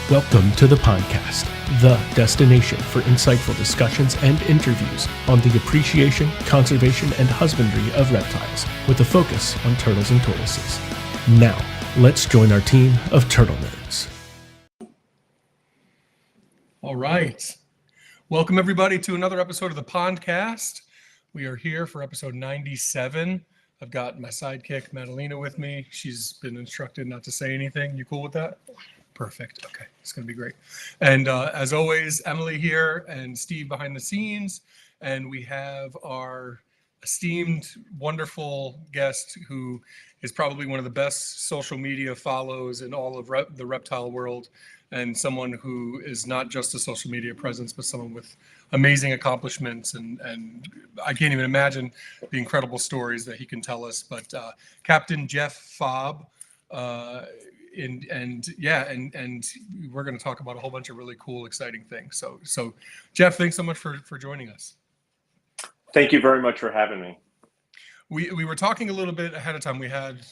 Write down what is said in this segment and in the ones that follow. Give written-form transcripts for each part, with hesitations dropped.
Welcome to the Pondcast, the destination for insightful discussions and interviews on the appreciation, conservation, and husbandry of reptiles, with a focus on turtles and tortoises. Now, let's join our team of turtle nerds. All right. Welcome, everybody, to another episode of the Pondcast. We are here for episode 97. I've got my sidekick, Madalena, with me. She's been instructed not to say anything. You cool with that? Perfect. Okay. It's going to be great. And as always, Emily here and Steve behind the scenes. And we have our esteemed, wonderful guest who is probably one of the best social media follows in all of the reptile world, and someone who is not just a social media presence, but someone with amazing accomplishments. And I can't even imagine the incredible stories that he can tell us. But Captain Jeff Fobb, and we're going to talk about a whole bunch of really cool, exciting things. So Jeff, thanks so much for joining us. Thank you very much for having me. We were talking a little bit ahead of time. We had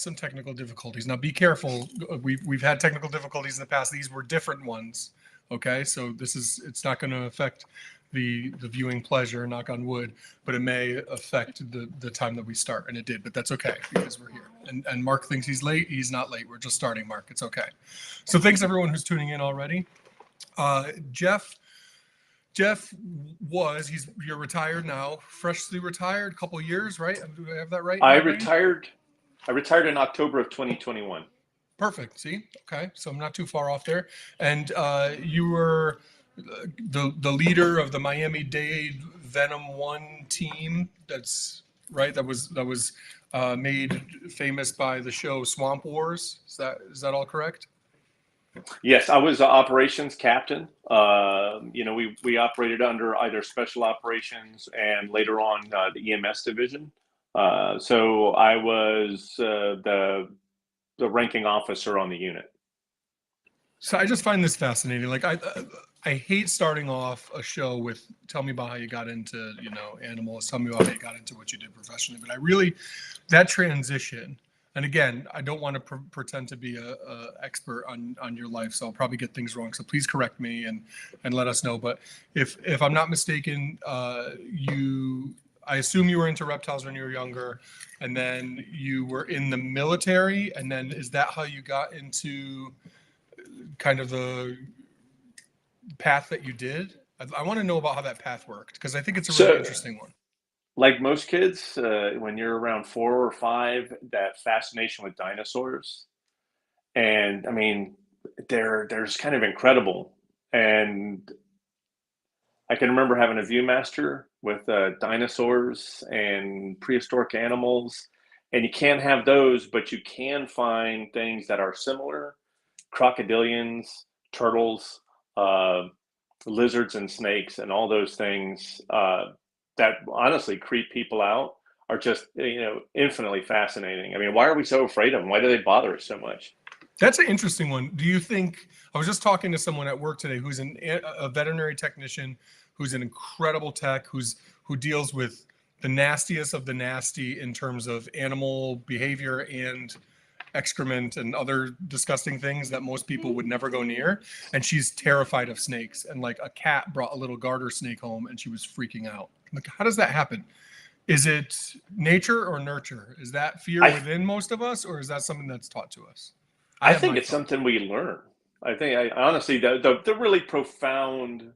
some technical difficulties. Now be careful. We've had technical difficulties in the past. These were different ones. Okay, so it's not going to affect the viewing pleasure, knock on wood, but it may affect the time that we start, and it did, but that's okay because we're here. And Mark thinks he's late. He's not late. We're just starting, Mark. It's okay. So thanks everyone who's tuning in already. Jeff, you're retired now, freshly retired, a couple years, right? Do I have that right? I retired in October of 2021. Perfect. See? Okay. So I'm not too far off there. And you were the leader of the Miami-Dade Venom One team. That's right. That was made famous by the show Swamp Wars. Is that all correct? Yes, I was operations captain. We operated under either special operations and later on the EMS division. So I was the ranking officer on the unit. So I just find this fascinating. Like I hate starting off a show with tell me about how you got into animals. Tell me about how you got into what you did professionally. But that transition. And again, I don't want to pretend to be a expert on your life, so I'll probably get things wrong. So please correct me and let us know. But if I'm not mistaken, I assume you were into reptiles when you were younger, and then you were in the military. And then is that how you got into kind of the path that you did? I want to know about how that path worked, because I think it's a really interesting one. Like most kids, when you're around 4 or 5, that fascination with dinosaurs, and I mean, they're just kind of incredible. And I can remember having a Viewmaster with dinosaurs and prehistoric animals, and you can't have those, but you can find things that are similar: crocodilians, turtles, lizards, and snakes, and all those things. That honestly creep people out are just, infinitely fascinating. I mean, why are we so afraid of them? Why do they bother us so much? That's an interesting one. Do you think, I was just talking to someone at work today who's a veterinary technician, who's an incredible tech, who deals with the nastiest of the nasty in terms of animal behavior and excrement and other disgusting things that most people would never go near. And she's terrified of snakes. And like a cat brought a little garter snake home and she was freaking out. Like, how does that happen? Is it nature or nurture? Is that fear within most of us, or is that something that's taught to us? I think it's something we learn. Honestly, the really profound,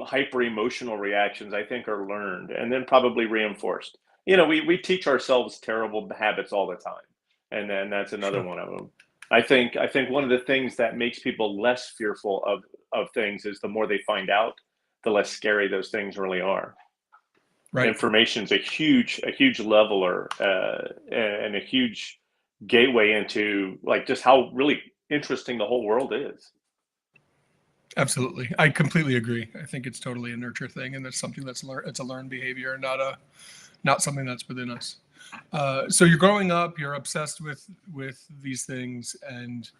hyper emotional reactions, I think, are learned and then probably reinforced. We teach ourselves terrible habits all the time. And then that's another one of them. I think one of the things that makes people less fearful of things is the more they find out, the less scary those things really are. Right. Information's a huge leveler and a huge gateway into like just how really interesting the whole world is. Absolutely. I completely agree. I think it's totally a nurture thing, and that's something that's it's a learned behavior, not something that's within us. So you're growing up, you're obsessed with these things, and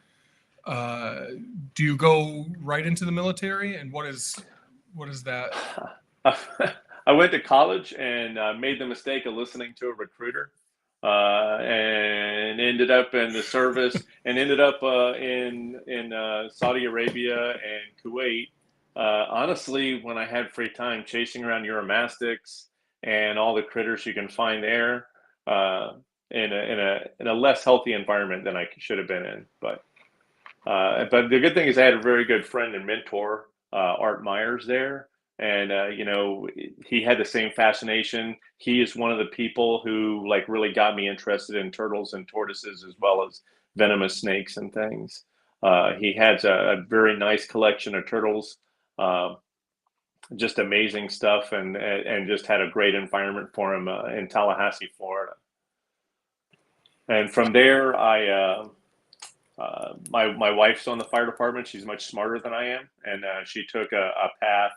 do you go right into the military? And what is that? I went to college and made the mistake of listening to a recruiter and ended up in the service and ended up in Saudi Arabia and Kuwait. Honestly, when I had free time, chasing around Uromastyx and all the critters you can find there, in a less healthy environment than I should have been in. But the good thing is I had a very good friend and mentor, Art Myers, there. And, he had the same fascination. He is one of the people who like really got me interested in turtles and tortoises as well as venomous snakes and things. He has a very nice collection of turtles, uh, just amazing stuff, and just had a great environment for him in Tallahassee, Florida. And from there, my wife's on the fire department. She's much smarter than I am, and she took a path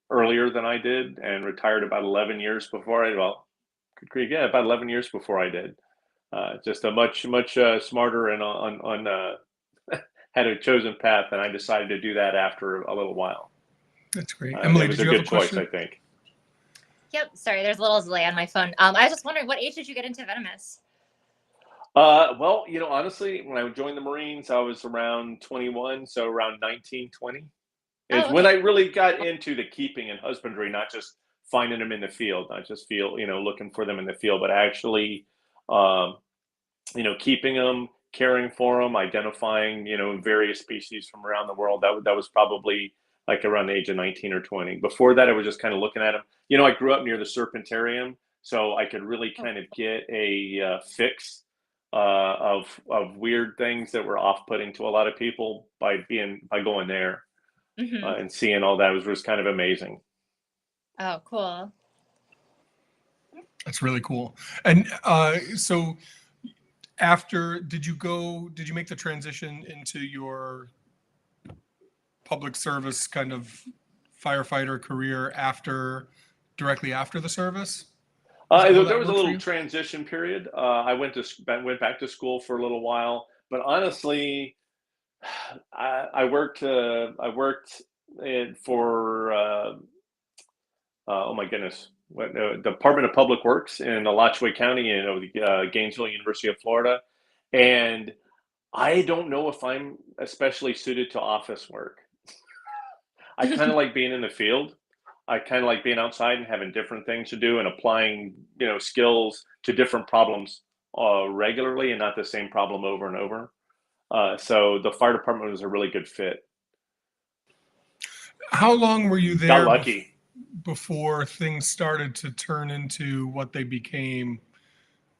earlier than I did and retired about 11 years before about 11 years before I did. Just a much smarter and on had a chosen path, and I decided to do that after a little while. That's great. Emily, it was did a you have good a choice, question? I think. Yep. Sorry, there's a little delay on my phone. I was just wondering, what age did you get into venomous? Well, honestly, when I joined the Marines, I was around 21, so around 19, 20 is Oh, when I okay. really got into the keeping and husbandry, not just finding them in the field, not just looking for them in the field, but actually, um, keeping them, caring for them, identifying, various species from around the world. That was probably like around the age of 19 or 20. Before that, I was just kind of looking at them. I grew up near the Serpentarium, so I could really Oh, kind of get a fix of weird things that were off-putting to a lot of people by going there mm-hmm. and seeing all that was kind of amazing. Oh, cool. That's really cool. And so did you make the transition into your public service kind of firefighter career directly after the service? How There that was a worked for little you? transition period. I went back to school for a little while, but honestly, I worked for oh my goodness, what Department of Public Works in Alachua County, Gainesville, University of Florida, and I don't know if I'm especially suited to office work. I kind of like being in the field. I kind of like being outside and having different things to do and applying, skills to different problems regularly and not the same problem over and over. So the fire department was a really good fit. How long were you Got there lucky. before things started to turn into what they became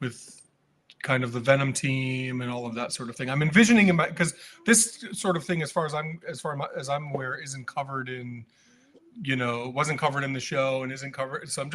with kind of the Venom team and all of that sort of thing? I'm envisioning because this sort of thing, as far as I'm aware, isn't covered in, wasn't covered in the show and isn't covered. So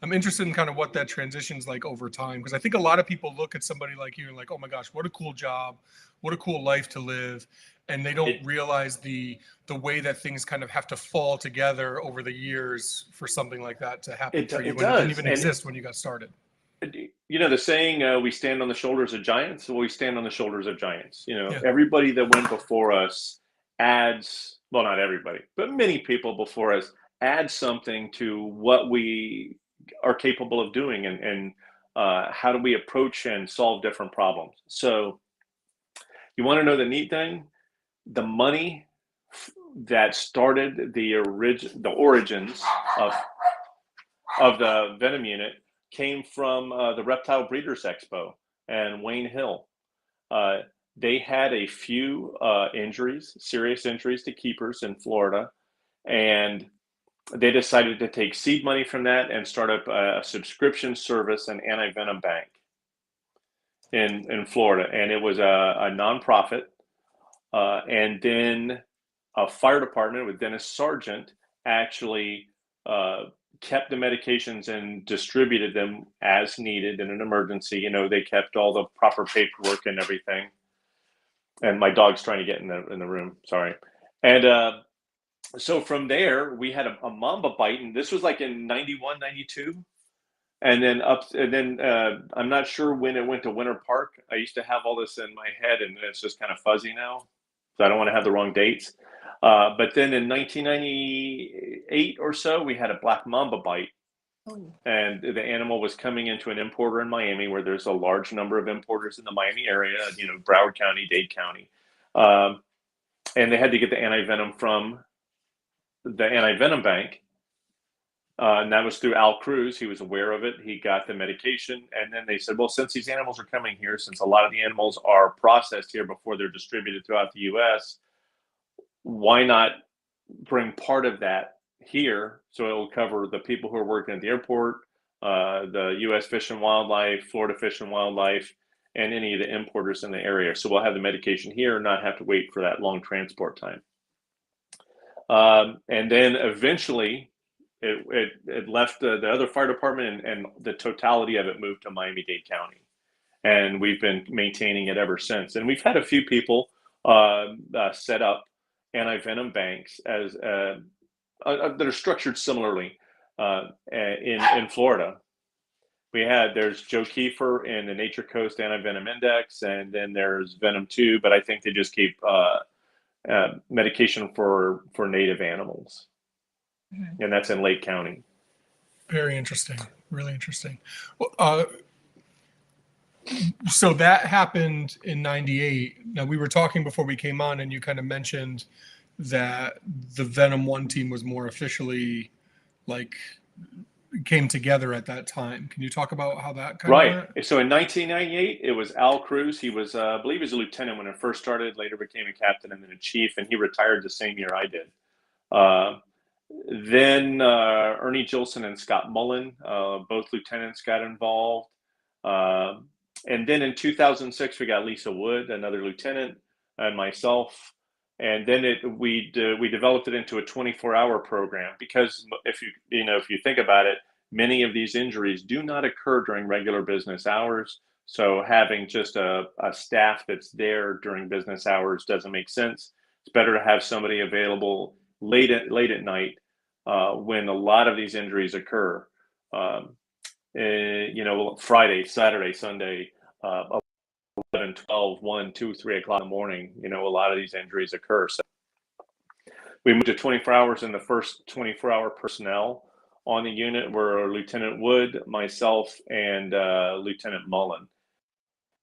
I'm interested in kind of what that transition's like over time, because I think a lot of people look at somebody like you and like, oh my gosh, what a cool job, what a cool life to live, and they don't realize the way that things kind of have to fall together over the years for something like that to happen for you It when it didn't does, even and exist when you got started. the saying, "We stand on the shoulders of giants." Well, we stand on the shoulders of giants. Yeah. Everybody that went before us adds. Well, not everybody, but many people before us add something to what we are capable of doing, and how do we approach and solve different problems. So, you want to know the neat thing? The money that started the origins of the Venom unit came from the Reptile Breeders Expo and Wayne Hill. Uh, they had a few serious injuries to keepers in Florida, and they decided to take seed money from that and start up a subscription service, an anti-venom bank in Florida. And it was a nonprofit. And then a fire department with Dennis Sargent actually kept the medications and distributed them as needed in an emergency. They kept all the proper paperwork and everything. And my dog's trying to get in the room. Sorry. And so from there, we had a mamba bite, and this was like in 91, 92. And then I'm not sure when it went to Winter Park. I used to have all this in my head, and it's just kind of fuzzy now. So I don't want to have the wrong dates. But then in 1998 or so, we had a black mamba bite. Oh. And the animal was coming into an importer in Miami, where there's a large number of importers in the Miami area, Broward County, Dade County. And they had to get the anti-venom from the anti-venom bank. And that was through Al Cruz. He was aware of it. He got the medication. And then they said, well, since these animals are coming here, since a lot of the animals are processed here before they're distributed throughout the U.S., why not bring part of that here, so it will cover the people who are working at the airport, the U.S. Fish and Wildlife, Florida Fish and Wildlife, and any of the importers in the area. So we'll have the medication here and not have to wait for that long transport time. And then eventually it left the other fire department, and the totality of it moved to Miami-Dade County. And we've been maintaining it ever since. And we've had a few people set up anti-venom banks as that are structured similarly in Florida. There's Joe Kiefer in the Nature Coast Anti-Venom Index, and then there's Venom 2, but I think they just keep medication for native animals. And that's in Lake County. Very interesting. Really interesting. Well, so that happened in 98. Now, we were talking before we came on, and you kind of mentioned that the Venom One team was more officially came together at that time. Can you talk about how that kind of went? So in 1998, it was Al Cruz. He was, I believe he was a lieutenant when it first started, later became a captain and then a chief, and he retired the same year I did. Then Ernie Gilson and Scott Mullen, both lieutenants, got involved. And then in 2006, we got Lisa Wood, another lieutenant, and myself. And then we developed it into a 24-hour program, because if you think about it, many of these injuries do not occur during regular business hours. So having just a staff that's there during business hours doesn't make sense. It's better to have somebody available late at night when a lot of these injuries occur. Friday, Saturday, Sunday, 11, 12, 1, 2, 3 o'clock in the morning, a lot of these injuries occur. So we moved to 24 hours, and the first 24-hour personnel on the unit were Lieutenant Wood, myself, and Lieutenant Mullen.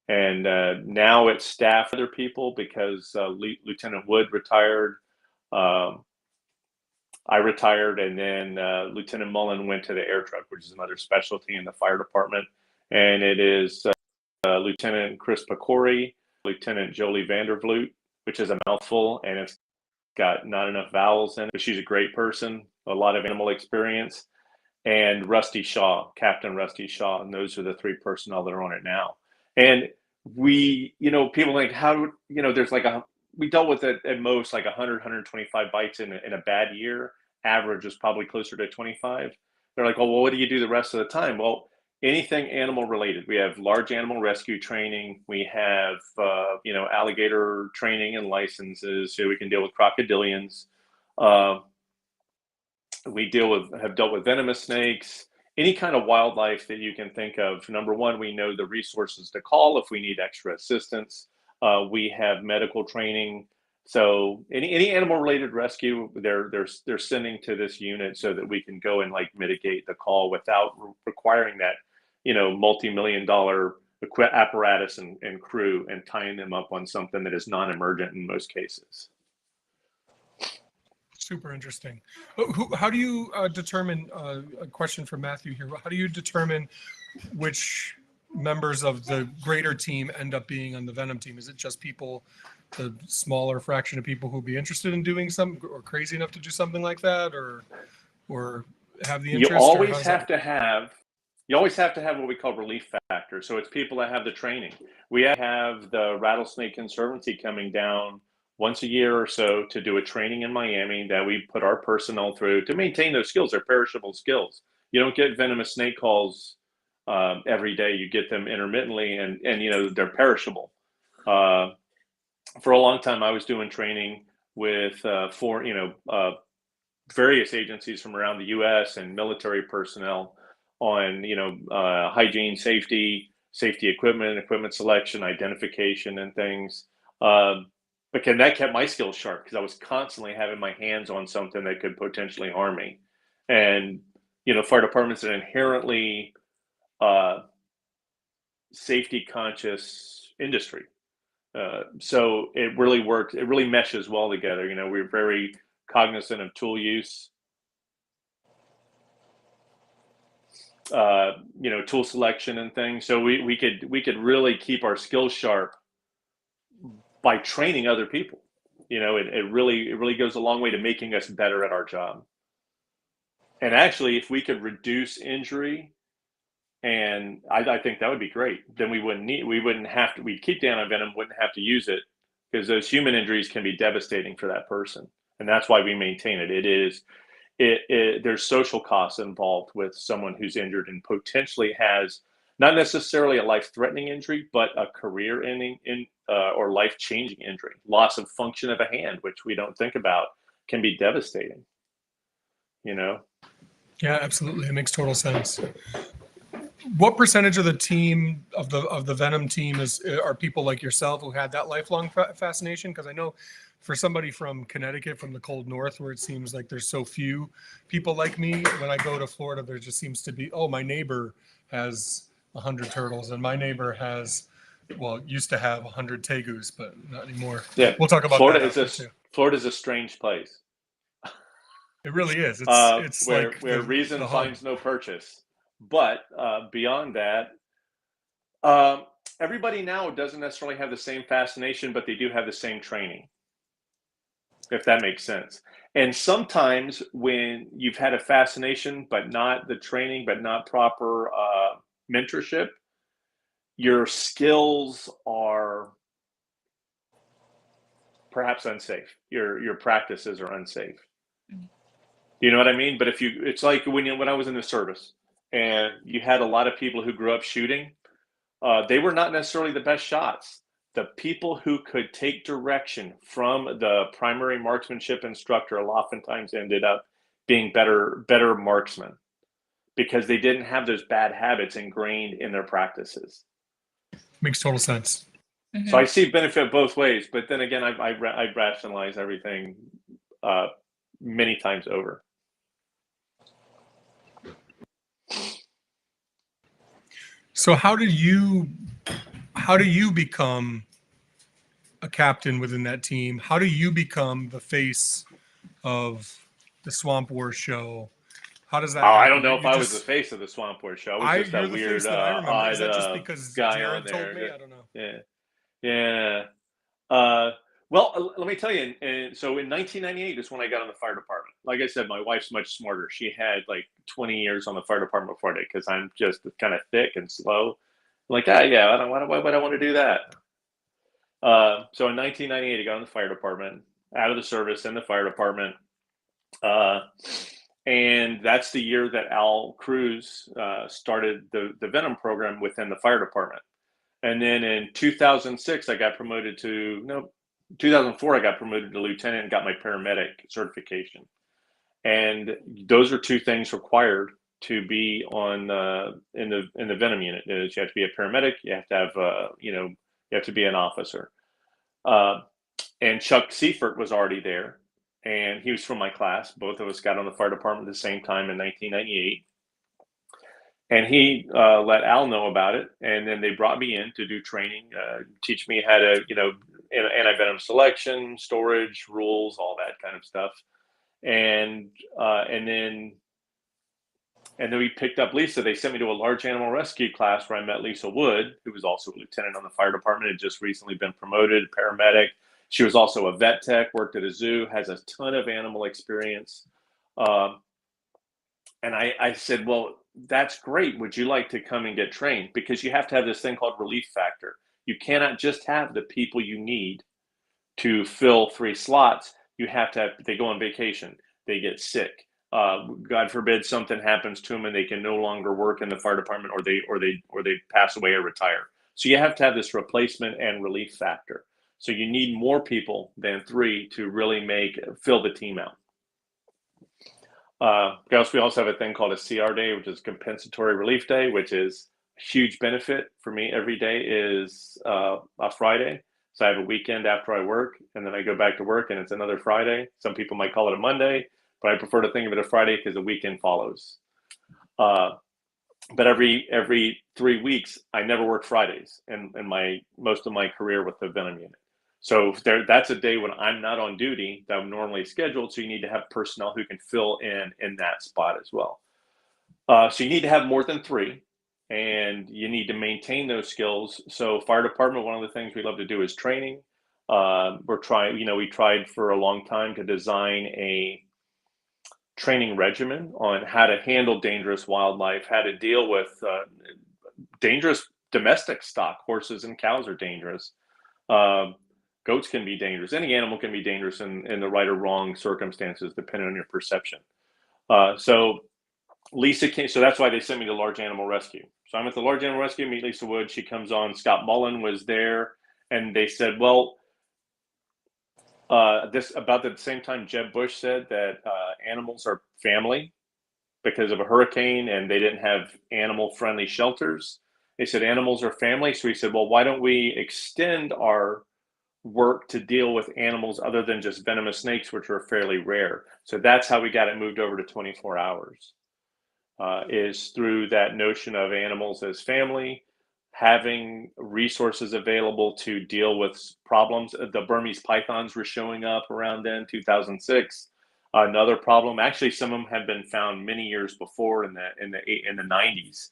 And now it's staff other people, because Lieutenant Wood retired, I retired, and then Lieutenant Mullen went to the air truck, which is another specialty in the fire department. And it is Lieutenant Chris Pecori, Lieutenant Jolie Vandervloot, which is a mouthful, and it's got not enough vowels in it, but she's a great person, a lot of animal experience, and Rusty Shaw, Captain Rusty Shaw. And those are the three personnel that are on it now. And we, people think, there's we dealt with it at most 100, 125 bites in a bad year. Average is probably closer to 25. They're like, well, what do you do the rest of the time? Well, anything animal related. We have large animal rescue training. We have, alligator training and licenses, so we can deal with crocodilians. We have dealt with venomous snakes, any kind of wildlife that you can think of. Number one, we know the resources to call if we need extra assistance. We have medical training. So any animal related rescue, they're sending to this unit so that we can go and mitigate the call without requiring that, multi-million-dollar apparatus and crew, and tying them up on something that is non-emergent in most cases. Super interesting. How do you determine, a question from Matthew here, how do you determine which members of the greater team end up being on the Venom team? Is it just people, the smaller fraction of people who'll be interested in doing something, or crazy enough to do something like that, or have the interest? You always have to have what we call relief factor. So it's people that have the training. We have the Rattlesnake Conservancy coming down once a year or so to do a training in Miami that we put our personnel through to maintain those skills. They're perishable skills. You don't get venomous snake calls every day. You get them intermittently, and they're perishable. For a long time, I was doing training with various agencies from around the U.S. and military personnel on hygiene, safety equipment selection, identification, and things. But that kept my skills sharp, because I was constantly having my hands on something that could potentially harm me. And fire departments are inherently safety conscious industry. So it really works. It really meshes well together. We're very cognizant of tool use, tool selection and things. So we could really keep our skills sharp by training other people. It really goes a long way to making us better at our job. And actually, if we could reduce injury, and I think that would be great, then we'd keep down on venom, wouldn't have to use it, because those human injuries can be devastating for that person. And that's why we maintain it. There's social costs involved with someone who's injured and potentially has not necessarily a life-threatening injury, but a career-ending or life-changing injury. Loss of function of a hand, which we don't think about, can be devastating. Yeah, absolutely. It makes total sense. What percentage of the team of the Venom team are people like yourself who had that lifelong fascination? Because I know for somebody from Connecticut, from the cold north, where it seems like there's so few people like me, when I go to Florida, there just seems to be, my neighbor has 100 turtles, and my neighbor used to have 100 tegus, but not anymore. Yeah, we'll talk about Florida's a strange place. It really is. It's where like reason finds no purchase. But beyond that, everybody now doesn't necessarily have the same fascination, but they do have the same training, if that makes sense. And sometimes when you've had a fascination, but not the training, but not proper mentorship, your skills are perhaps unsafe. Your practices are unsafe. You know what I mean? But it's like when I was in the service and you had a lot of people who grew up shooting, they were not necessarily the best shots. The people who could take direction from the primary marksmanship instructor oftentimes ended up being better marksmen, because they didn't have those bad habits ingrained in their practices. Makes total sense. Mm-hmm. So I see benefit both ways, but then again, I rationalize everything many times over. So how do you become a captain within that team? How do you become the face of the Swamp Wars show? How does that happen? I don't know if I was the face of the Swamp Wars show. I was just that weird, odd, is that just because guy Jared on there. told me? I don't know. Yeah. Well, let me tell you. And so in 1998 is when I got on the fire department. Like I said, my wife's much smarter. She had like 20 years on the fire department before that, because I'm just kind of thick and slow. I'm like, why would I want to do that? So in 1998, I got on the fire department, out of the service, in the fire department. And that's the year that Al Cruz started the Venom program within the fire department. And then in 2006, 2004, I got promoted to lieutenant and got my paramedic certification. And those are two things required to be on in the Venom unit. Is you have to be a paramedic, you have to have you have to be an officer. And Chuck Seifert was already there, and he was from my class. Both of us got on the fire department at the same time in 1998. And he let Al know about it, and then they brought me in to do training, teach me how to, anti-venom selection, storage, rules, all that kind of stuff. And then we picked up Lisa. They sent me to a large animal rescue class where I met Lisa Wood, who was also a lieutenant on the fire department, had just recently been promoted, paramedic. She was also a vet tech, worked at a zoo, has a ton of animal experience. And I said, well, that's great. Would you like to come and get trained? Because you have to have this thing called relief factor. You cannot just have the people you need to fill 3 slots. You have to have, they go on vacation, they get sick. God forbid something happens to them and they can no longer work in the fire department, or they pass away or retire. So you have to have this replacement and relief factor. So you need more people than 3 to really fill the team out. We also have a thing called a CR day, which is compensatory relief day, which is a huge benefit for me. Every day is a Friday. So I have a weekend after I work, and then I go back to work and it's another Friday. Some people might call it a Monday, but I prefer to think of it as Friday because the weekend follows. But every 3 weeks, I never worked Fridays in most of my career with the Venom unit. So that's a day when I'm not on duty that I'm normally scheduled. So you need to have personnel who can fill in that spot as well. So you need to have more than 3, and you need to maintain those skills. So fire department, one of the things we love to do is training. We tried for a long time to design a training regimen on how to handle dangerous wildlife, how to deal with dangerous domestic stock. Horses and cows are dangerous. Goats can be dangerous. Any animal can be dangerous in the right or wrong circumstances, depending on your perception. So Lisa came, so that's why they sent me to large animal rescue. So I'm at the large animal rescue, meet Lisa Wood. She comes on. Scott Mullen was there, and they said, well, this about the same time Jeb Bush said that animals are family because of a hurricane, and they didn't have animal-friendly shelters. They said animals are family. So he said, well, why don't we extend our work to deal with animals other than just venomous snakes, which are fairly rare. So that's how we got it moved over to 24 hours, is through that notion of animals as family, having resources available to deal with problems. The Burmese pythons were showing up around then, 2006. Another problem, actually, some of them had been found many years before in the 90s,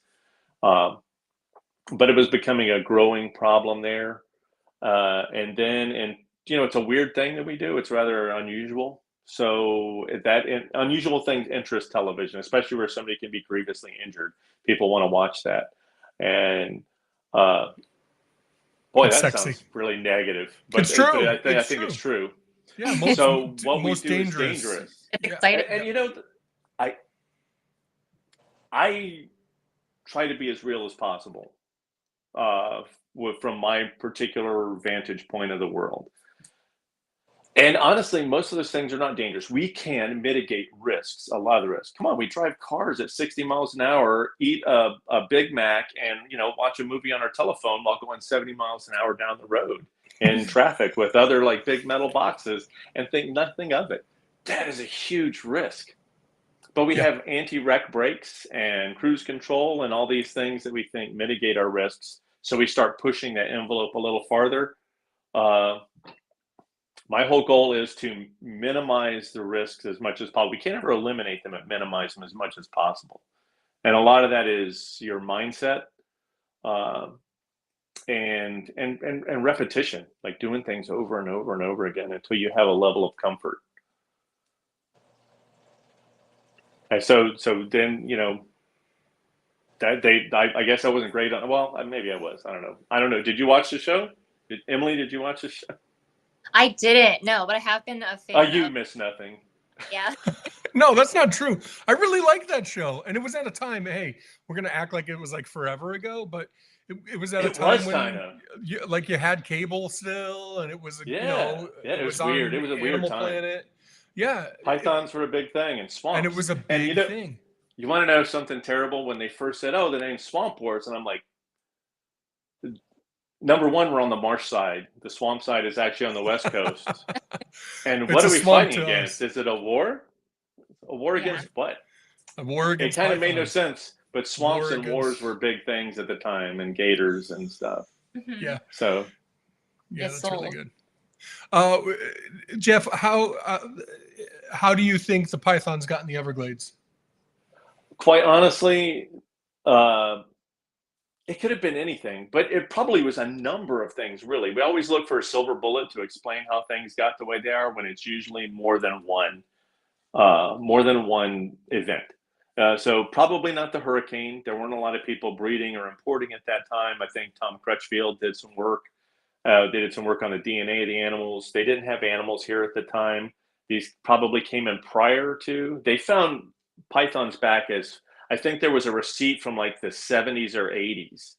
but it was becoming a growing problem there. And it's a weird thing that we do. It's rather unusual. So unusual things interest television, especially where somebody can be grievously injured. People want to watch that. And boy, It's that sexy. sounds really negative. But It's true. I think it's true. Yeah. So what we most do is dangerous. It's Yeah. exciting. And I try to be as real as possible from my particular vantage point of the world. And honestly, most of those things are not dangerous. We can mitigate risks, a lot of the risks. Come on, we drive cars at 60 miles an hour, eat a Big Mac, and watch a movie on our telephone while going 70 miles an hour down the road in traffic with other like big metal boxes and think nothing of it. That is a huge risk. But we have anti-wreck brakes and cruise control and all these things that we think mitigate our risks. So we start pushing that envelope a little farther. My whole goal is to minimize the risks as much as possible. We can't ever eliminate them, but minimize them as much as possible. And a lot of that is your mindset and repetition, like doing things over and over and over again until you have a level of comfort. And so then, I guess I wasn't great on, well, maybe I was, I don't know. Did you watch the show? Emily, did you watch the show? I didn't, no, but I have been a fan. You missed nothing. Yeah. No, that's not true. I really liked that show. And it was at a time, hey, we're going to act like it was like forever ago, but it was at a time when you had cable still, and it was, it was weird. It was a weird time. Planet. Yeah. Pythons were a big thing, and swamps. And it was a big thing. You want to know something terrible? When they first said, the name's Swamp Wars, and I'm like, number one, we're on the marsh side. The swamp side is actually on the West Coast. And what are we fighting against? Is it a war? A war against what? A war against It kind of made no sense. But swamps and wars were big things at the time, and gators and stuff. Mm-hmm. Yeah. So. Yeah, that's really good. Jeff, how do you think the pythons got in the Everglades? Quite honestly, it could have been anything, but it probably was a number of things, really. We always look for a silver bullet to explain how things got the way they are, when it's usually more than one event. So probably not the hurricane. There weren't a lot of people breeding or importing at that time. I think Tom Crutchfield did some work. They did some work on the DNA of the animals. They didn't have animals here at the time. These probably came in prior to. They found pythons back as, I think there was a receipt from like the 70s or 80s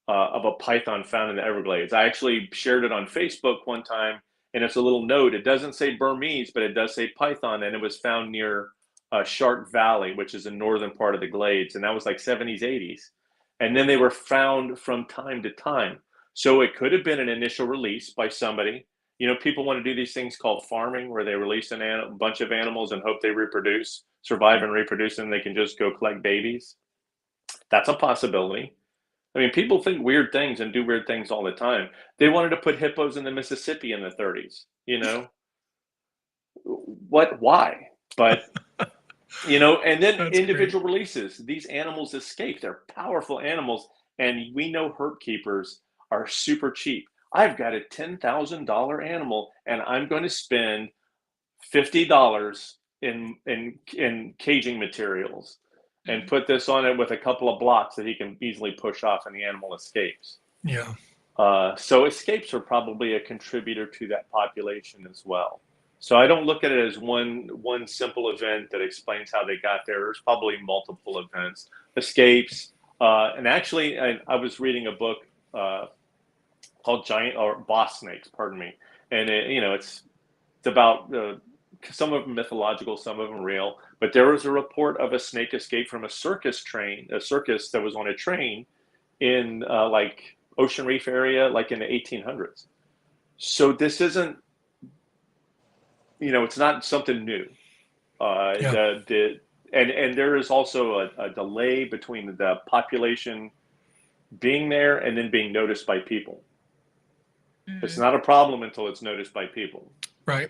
of a python found in the Everglades. I actually shared it on Facebook one time, and it's a little note. It doesn't say Burmese, but it does say python, and it was found near Shark Valley, which is the northern part of the Glades, and that was like 70s, 80s. And then they were found from time to time. So it could have been an initial release by somebody. People want to do these things called farming, where they release a bunch of animals and hope they survive and reproduce, and they can just go collect babies. That's a possibility. I mean, people think weird things and do weird things all the time. They wanted to put hippos in the Mississippi in the 30s. Why? But, and then That's individual releases. These animals escape. They're powerful animals. And we know herp keepers are super cheap. I've got a $10,000 animal, and I'm going to spend $50 in caging materials and put this on it with a couple of blocks that he can easily push off, and the animal escapes. Yeah. So escapes are probably a contributor to that population as well. So I don't look at it as one simple event that explains how they got there. There's probably multiple events, escapes, and actually, I was reading a book called Boss Snakes, pardon me, and it's about some of them mythological, some of them real. But there was a report of a snake escape from a circus that was on a train in like Ocean Reef area, like in the 1800s. So this isn't, it's not something new. Yeah. And there is also a delay between the population being there and then being noticed by people. It's not a problem until it's noticed by people. Right.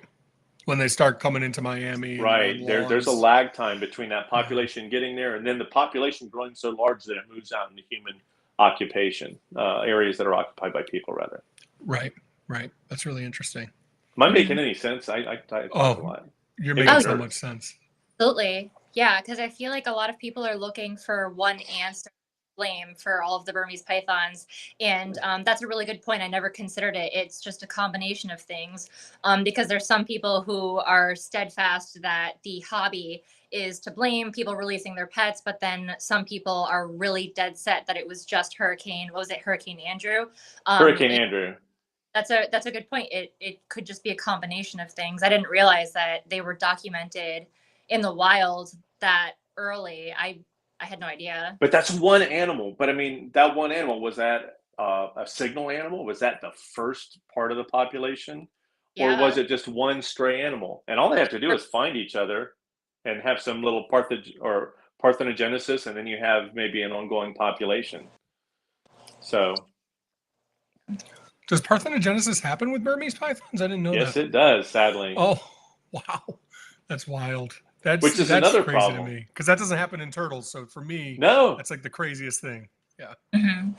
When they start coming into Miami. Right. There's a lag time between that population getting there and then the population growing so large that it moves out into human occupation, areas that are occupied by people, rather. Right. That's really interesting. Am I making any sense? I talk a lot. You're making so much sense. Absolutely. Yeah, because I feel like a lot of people are looking for one answer blame for all of the Burmese pythons, and that's a really good point. I never considered it. It's just a combination of things, because there's some people who are steadfast that the hobby is to blame, people releasing their pets, but then some people are really dead set that it was just Hurricane Andrew. Hurricane Andrew. That's a good point. It could just be a combination of things. I didn't realize that they were documented in the wild that early. I had no idea. But that's one animal. But I mean, that one animal, was that a signal animal? Was that the first part of the population? Yeah. Or was it just one stray animal? And all they have to do is find each other and have some little parthenogenesis, and then you have maybe an ongoing population. So. Does parthenogenesis happen with Burmese pythons? I didn't know that. Yes, it does, sadly. Oh, wow. That's wild. Which is another crazy problem to me, because that doesn't happen in turtles. So for me, no, that's like the craziest thing. Yeah. Mm-hmm.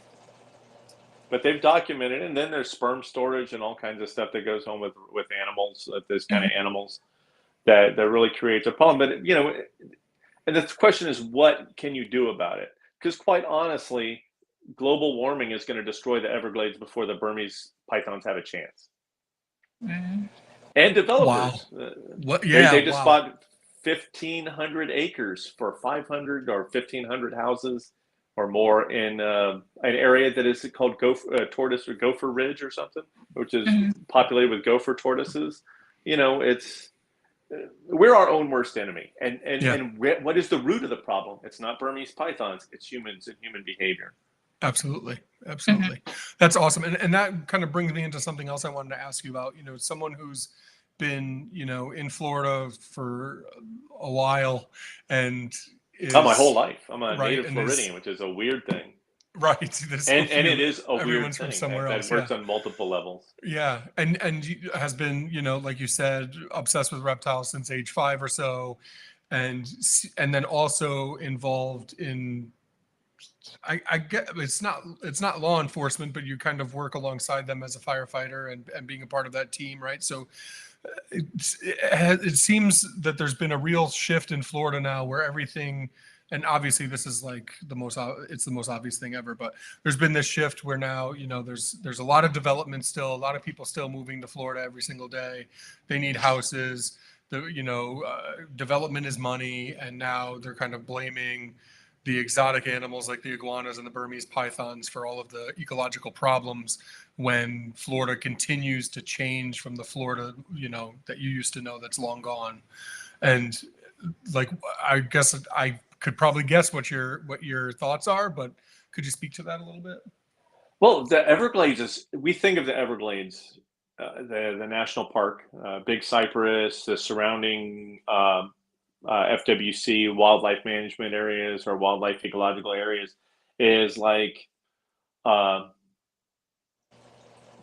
But they've documented, and then there's sperm storage and all kinds of stuff that goes on with animals, this kind of animals, that really creates a problem. But and the question is, what can you do about it? Because quite honestly, global warming is going to destroy the Everglades before the Burmese pythons have a chance. Mm-hmm. And developers, What? Yeah, they just bought 1,500 acres for 500 or 1,500 houses or more in an area that is called Tortoise or Gopher Ridge or something, which is populated with gopher tortoises. We're our own worst enemy. And what is the root of the problem? It's not Burmese pythons, it's humans and human behavior. Absolutely. That's awesome. And that kind of brings me into something else I wanted to ask you about. Someone who's been, in Florida for a while and my whole life. I'm a native Floridian, which is a weird thing. Right. And it is a weird everyone's thing from somewhere else. That works on multiple levels. Yeah. And has been, like you said, obsessed with reptiles since age 5 or so. And then also involved in, I get it's not law enforcement, but you kind of work alongside them as a firefighter and being a part of that team, right? So it seems that there's been a real shift in Florida now where everything, and obviously this is like it's the most obvious thing ever, but there's been this shift where now, there's a lot of development still, a lot of people still moving to Florida every single day. They need houses, development is money, and now they're kind of blaming the exotic animals like the iguanas and the Burmese pythons for all of the ecological problems, when Florida continues to change from the Florida, that you used to know, that's long gone. And like, I guess I could probably guess what your thoughts are, but could you speak to that a little bit? Well, the Everglades we think of the Everglades the national park, Big Cypress, the surrounding FWC wildlife management areas or wildlife ecological areas is like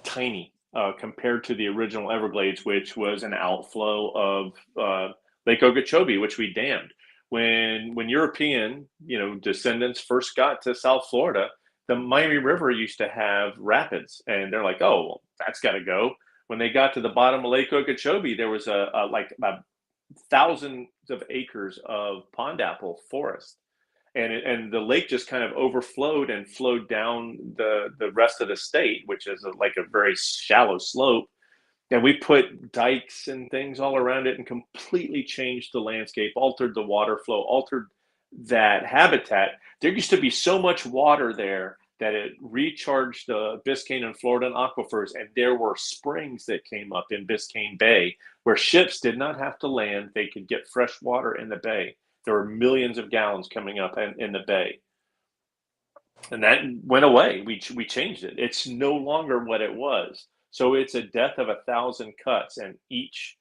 tiny compared to the original Everglades, which was an outflow of Lake Okeechobee, which we dammed. When European, descendants first got to South Florida, the Miami River used to have rapids, and they're like, oh, well, that's got to go. When they got to the bottom of Lake Okeechobee, there was like about thousands of acres of pond apple forest, and the lake just kind of overflowed and flowed down the rest of the state, which is like a very shallow slope. And we put dikes and things all around it and completely changed the landscape, altered the water flow, altered that habitat. There used to be so much water there that it recharged the Biscayne and Floridan aquifers, and there were springs that came up in Biscayne Bay where ships did not have to land. They could get fresh water in the bay. There were millions of gallons coming up in the bay. And that went away. We changed it. It's no longer what it was. So it's a death of 1,000 cuts, and each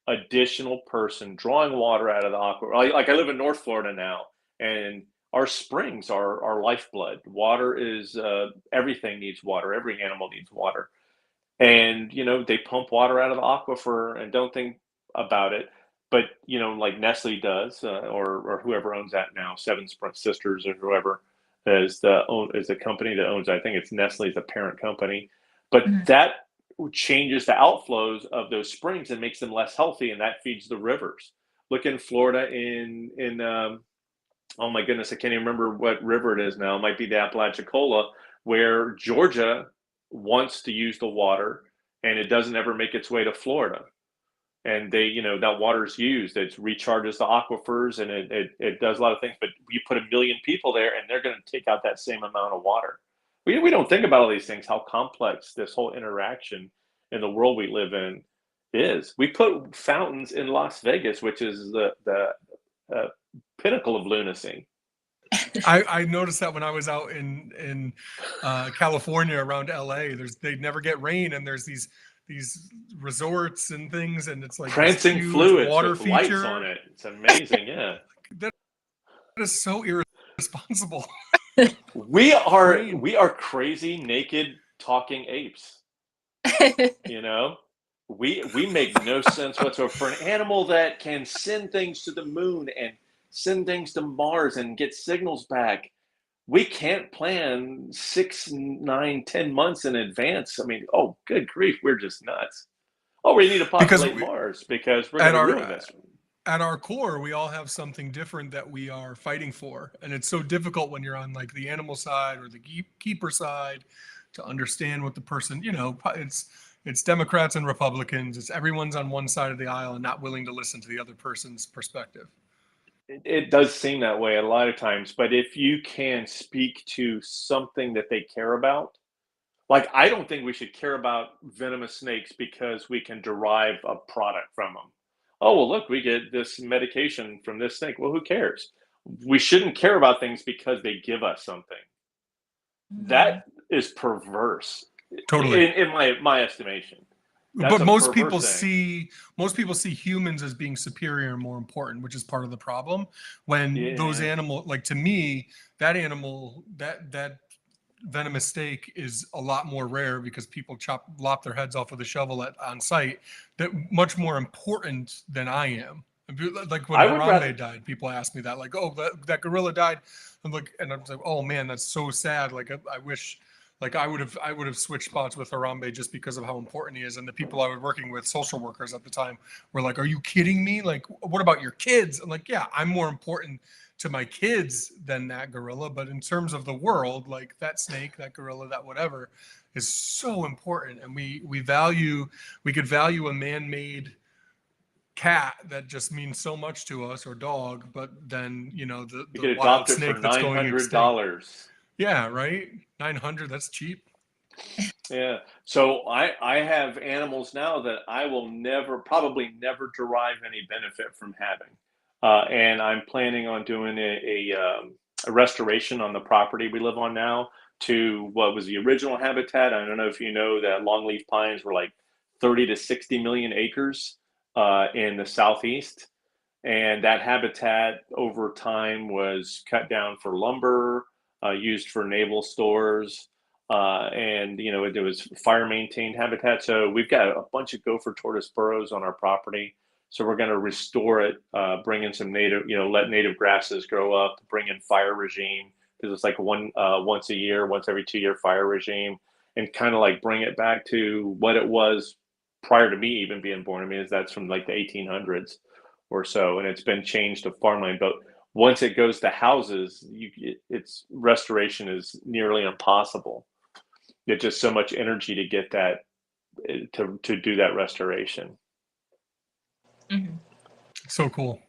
additional person drawing water out of the aquifer. Like I live in North Florida now, and our springs are our lifeblood. Water is everything needs water. Every animal needs water. And, they pump water out of the aquifer and don't think about it. But, like Nestle does, or whoever owns that now, Seven Sisters or whoever is the company that owns, I think it's Nestle's the parent company. But that changes the outflows of those springs and makes them less healthy, and that feeds the rivers. Look in Florida in oh my goodness, I can't even remember what river it is now. It might be the Apalachicola, where Georgia wants to use the water and it doesn't ever make its way to Florida. And they, that water is used. It recharges the aquifers, and it does a lot of things. But you put 1 million people there, and they're going to take out that same amount of water. We don't think about all these things, how complex this whole interaction in the world we live in is. We put fountains in Las Vegas, which is the pinnacle of lunacy. I noticed that when I was out in California around LA. They never get rain, and there's these resorts and things, and it's like prancing fluids water with feature lights on it. It's amazing. Yeah. That is so irresponsible. We are crazy, naked, talking apes. We make no sense whatsoever. For an animal that can send things to the moon and send things to Mars and get signals back, we can't plan 6, 9, 10 months in advance. I mean, oh, good grief, we're just nuts. Oh, we need to populate Mars because we're going to ruin this. At our core, we all have something different that we are fighting for. And it's so difficult when you're on like the animal side or the keeper side to understand what the person, it's Democrats and Republicans. It's everyone's on one side of the aisle and not willing to listen to the other person's perspective. It does seem that way a lot of times, but if you can speak to something that they care about, like I don't think we should care about venomous snakes because we can derive a product from them. Oh, well, look, we get this medication from this snake. Well, who cares? We shouldn't care about things because they give us something. That is perverse. Totally. In my estimation. But most people see humans as being superior and more important, which is part of the problem. When those animals, like to me, that animal, that venomous snake is a lot more rare because people lop their heads off with a shovel on site. That much more important than I am. Like when Harambe died, people ask me that, like, oh, that gorilla died. I'm like, oh man, that's so sad. Like I wish. Like I would have switched spots with Harambe just because of how important he is. And the people I was working with, social workers at the time, were like, "Are you kidding me? Like, what about your kids?" I'm like, "Yeah, I'm more important to my kids than that gorilla. But in terms of the world, like that snake, that gorilla, that whatever, is so important. And we could value a man-made cat that just means so much to us, or dog, but then the wild snake that's going $900. Yeah, right. 900. That's cheap. Yeah. So I have animals now that I will probably never derive any benefit from having, and I'm planning on doing a restoration on the property we live on now to what was the original habitat. I don't know if you know that longleaf pines were like 30 to 60 million acres in the southeast. And that habitat over time was cut down for lumber, used for naval stores, and it was fire maintained habitat. So we've got a bunch of gopher tortoise burrows on our property. So we're going to restore it, bring in some native, let native grasses grow up, bring in fire regime, because it's like once a year, once every 2 year fire regime, and kind of like bring it back to what it was prior to me even being born. I mean, that's from like the 1800s or so, and it's been changed to farmland. But once it goes to houses, its restoration is nearly impossible. It's just so much energy to get that to do that restoration. Mm-hmm. So cool.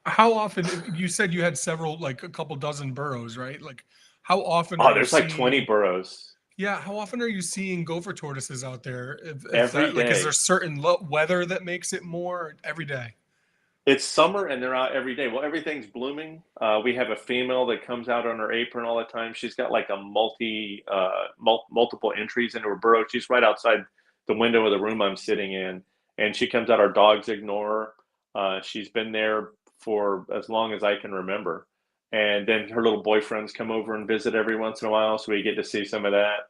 How often, you said you had several, like a couple dozen burrows, right? Like how often? There's like 20 burrows. Yeah. How often are you seeing gopher tortoises out there? Every day. Like, is there certain weather that makes it more every day? It's summer and they're out every day. Well, everything's blooming. We have a female that comes out on her apron all the time. She's got like a multiple entries into her burrow. She's right outside the window of the room I'm sitting in, and she comes out. Our dogs ignore her. She's been there for as long as I can remember. And then her little boyfriends come over and visit every once in a while, so we get to see some of that.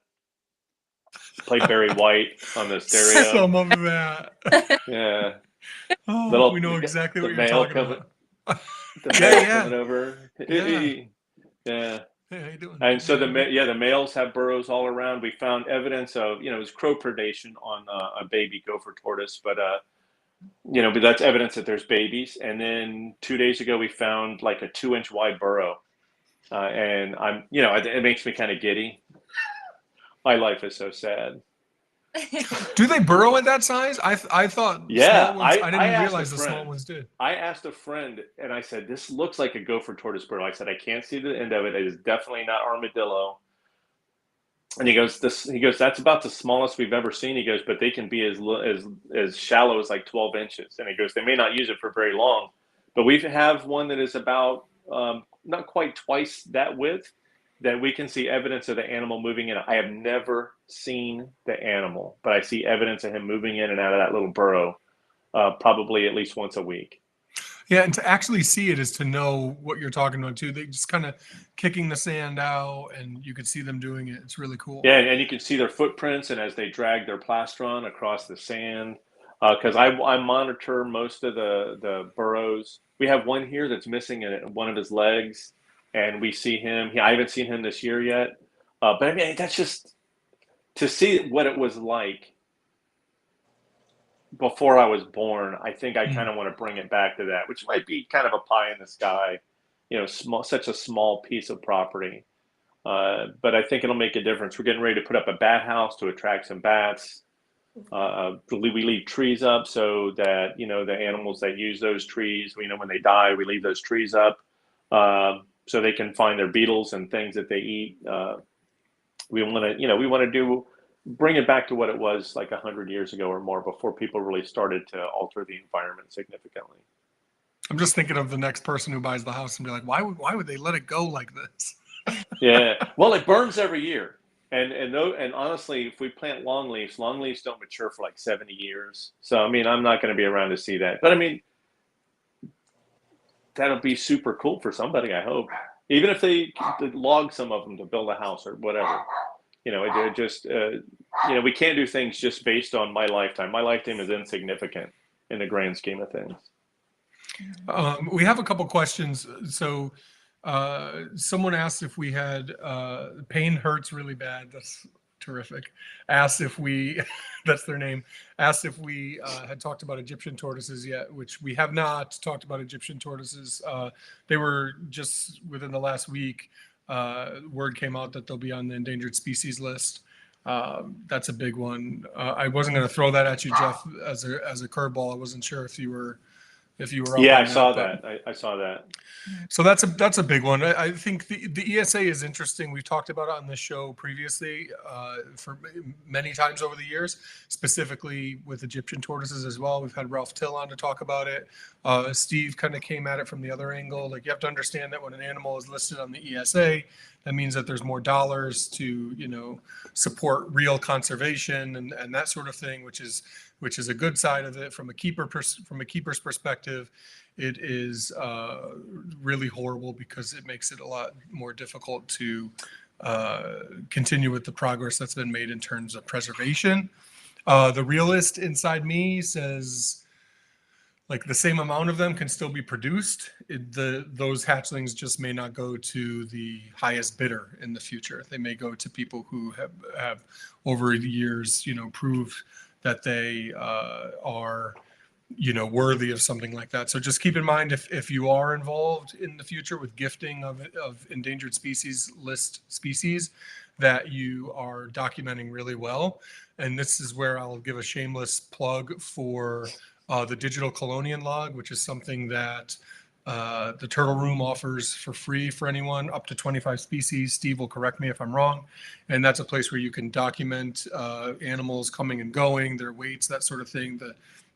Play Barry White on the stereo. Some of that. Yeah. Oh, we know exactly what you're talking about. The male coming over. Yeah. Hey, how you doing? And so the males have burrows all around. We found evidence of, it was crow predation on a baby gopher tortoise, but but that's evidence that there's babies. And then 2 days ago, we found like a 2-inch wide burrow, and I'm, it makes me kind of giddy. My life is so sad. Do they burrow at that size? I thought small ones, I didn't realize the small ones did. I asked a friend and I said, this looks like a gopher tortoise burrow. I said, I can't see the end of it. It is definitely not armadillo. And he goes, that's about the smallest we've ever seen. He goes, but they can be as shallow as like 12 inches. And he goes, they may not use it for very long, but we have one that is about not quite twice that width, that we can see evidence of the animal moving in. I have never seen the animal, but I see evidence of him moving in and out of that little burrow, probably at least once a week. Yeah, and to actually see it is to know what you're talking about too. They just kind of kicking the sand out, and you can see them doing it. It's really cool. Yeah, and you can see their footprints, and as they drag their plastron across the sand, because I monitor most of the burrows. We have one here that's missing one of his legs, and we see him. I haven't seen him this year yet, but I mean, that's just to see what it was like before I was born. I think I kind of want to bring it back to that, which might be kind of a pie in the sky, such a small piece of property. But I think it'll make a difference. We're getting ready to put up a bat house to attract some bats. We leave trees up so that, the animals that use those trees, when they die, we leave those trees up so they can find their beetles and things that they eat. We want to, bring it back to what it was like 100 years ago or more, before people really started to alter the environment significantly. I'm just thinking of the next person who buys the house and be like, why would they let it go like this? Yeah, well, it burns every year, and honestly, if we plant longleafs don't mature for like 70 years. So I mean, I'm not going to be around to see that, but I mean, that'll be super cool for somebody, I hope. Even if they log some of them to build a house or whatever. It just, we can't do things just based on my lifetime. My lifetime is insignificant in the grand scheme of things. We have a couple questions. So someone asked if we had, pain hurts really bad. That's terrific. Asked if we, that's their name, asked if we had talked about Egyptian tortoises yet, which we have not talked about Egyptian tortoises. They were just within the last week. Word came out that they'll be on the endangered species list. That's a big one. I wasn't going to throw that at you, Jeff, as a curveball. I wasn't sure if you were if you were up Yeah, on I saw but- that. I saw that. So that's a big one. I think the ESA is interesting. We've talked about it on this show previously for many times over the years, specifically with Egyptian tortoises as well. We've had Ralph Till on to talk about it. Steve kind of came at it from the other angle. Like, you have to understand that when an animal is listed on the ESA, that means that there's more dollars to, you know, support real conservation and that sort of thing, which is a good side of it. From a keeper's perspective, it is really horrible because it makes it a lot more difficult to continue with the progress that's been made in terms of preservation. The realist inside me says, like, the same amount of them can still be produced. Those hatchlings just may not go to the highest bidder in the future. They may go to people who have over the years, you know, proved that they are, you know, worthy of something like that. So just keep in mind, if you are involved in the future with gifting of endangered species list species, that you are documenting really well. And this is where I'll give a shameless plug for the digital Colonian log, which is something that the Turtle Room offers for free for anyone up to 25 species. Steve will correct me if I'm wrong. And that's a place where you can document animals coming and going, their weights, that sort of thing,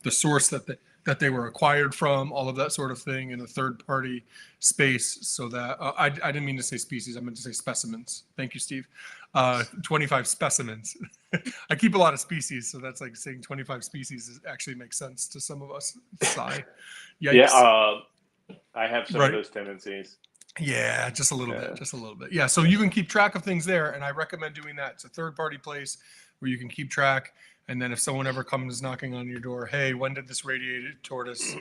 the source that they were acquired from, all of that sort of thing, in a third-party space. So that I didn't mean to say species, I meant to say specimens. Thank you, Steve. 25 specimens. I keep a lot of species, so that's like saying 25 species actually makes sense to some of us. Sigh. Yikes. Yeah, I have some Right. of those tendencies. Yeah, just a little bit. Yeah, so you can keep track of things there, and I recommend doing that. It's a third-party place where you can keep track, and then if someone ever comes knocking on your door, hey, when did this radiated tortoise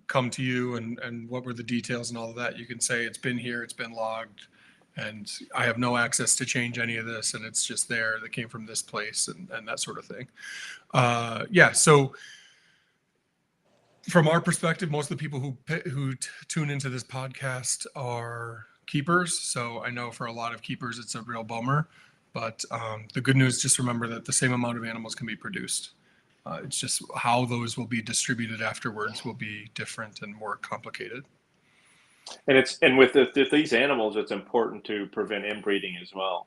come to you, and what were the details and all of that, you can say it's been here, it's been logged, and I have no access to change any of this, and it's just there, that came from this place, and that sort of thing. Yeah, so from our perspective, most of the people who tune into this podcast are keepers. So I know for a lot of keepers, it's a real bummer. But the good news, just remember that the same amount of animals can be produced. It's just how those will be distributed afterwards will be different and more complicated. And with these animals, it's important to prevent inbreeding as well.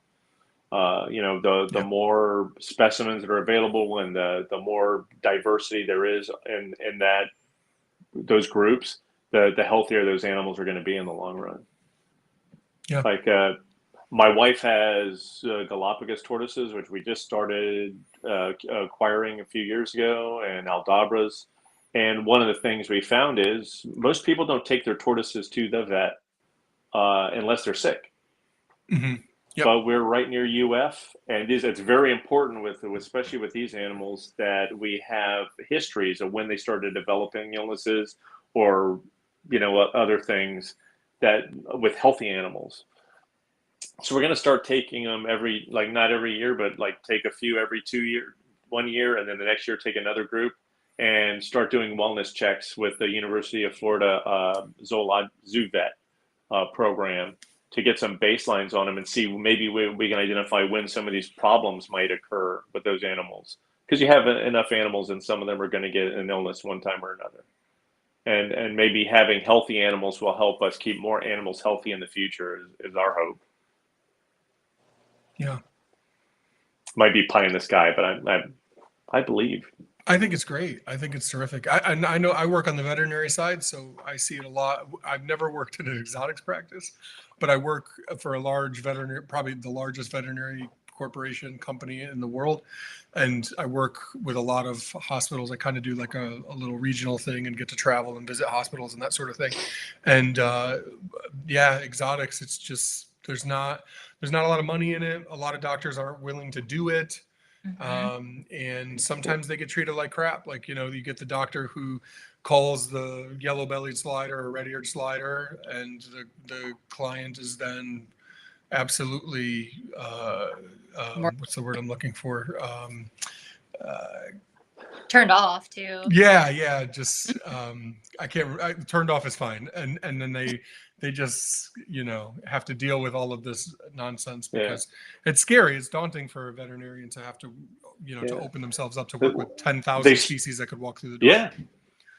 You know, the more specimens that are available and the more diversity there is in those groups, the healthier those animals are going to be in the long run. Yeah. Like my wife has Galapagos tortoises, which we just started acquiring a few years ago, and Aldabras. And one of the things we found is most people don't take their tortoises to the vet unless they're sick. Mm-hmm. Yep. But we're right near UF, and it's very important especially with these animals, that we have histories of when they started developing illnesses or, you know, other things that with healthy animals. So we're going to start taking them not every year, but like take a few every 1 year, and then the next year take another group and start doing wellness checks with the University of Florida Zoo Vet program to get some baselines on them and see maybe we can identify when some of these problems might occur with those animals. Because you have enough animals and some of them are going to get an illness one time or another. And maybe having healthy animals will help us keep more animals healthy in the future is our hope. Yeah. Might be pie in the sky, but I believe. I think it's great. I think it's terrific. I know I work on the veterinary side, so I see it a lot. I've never worked in an exotics practice, but I work for a large veterinary, probably the largest veterinary corporation company in the world. And I work with a lot of hospitals. I kind of do like a little regional thing and get to travel and visit hospitals and that sort of thing. And yeah, exotics, it's just, there's not a lot of money in it. A lot of doctors aren't willing to do it. And sometimes they get treated like crap. Like, you know, you get the doctor who calls the yellow-bellied slider or red-eared slider, and the client is then absolutely what's the word I'm looking for? Turned off too. Yeah. Just turned off is fine, and then they just, you know, have to deal with all of this nonsense because it's scary. It's daunting for a veterinarian to have to, you know, to open themselves up to work with 10,000 species that could walk through the door. Yeah.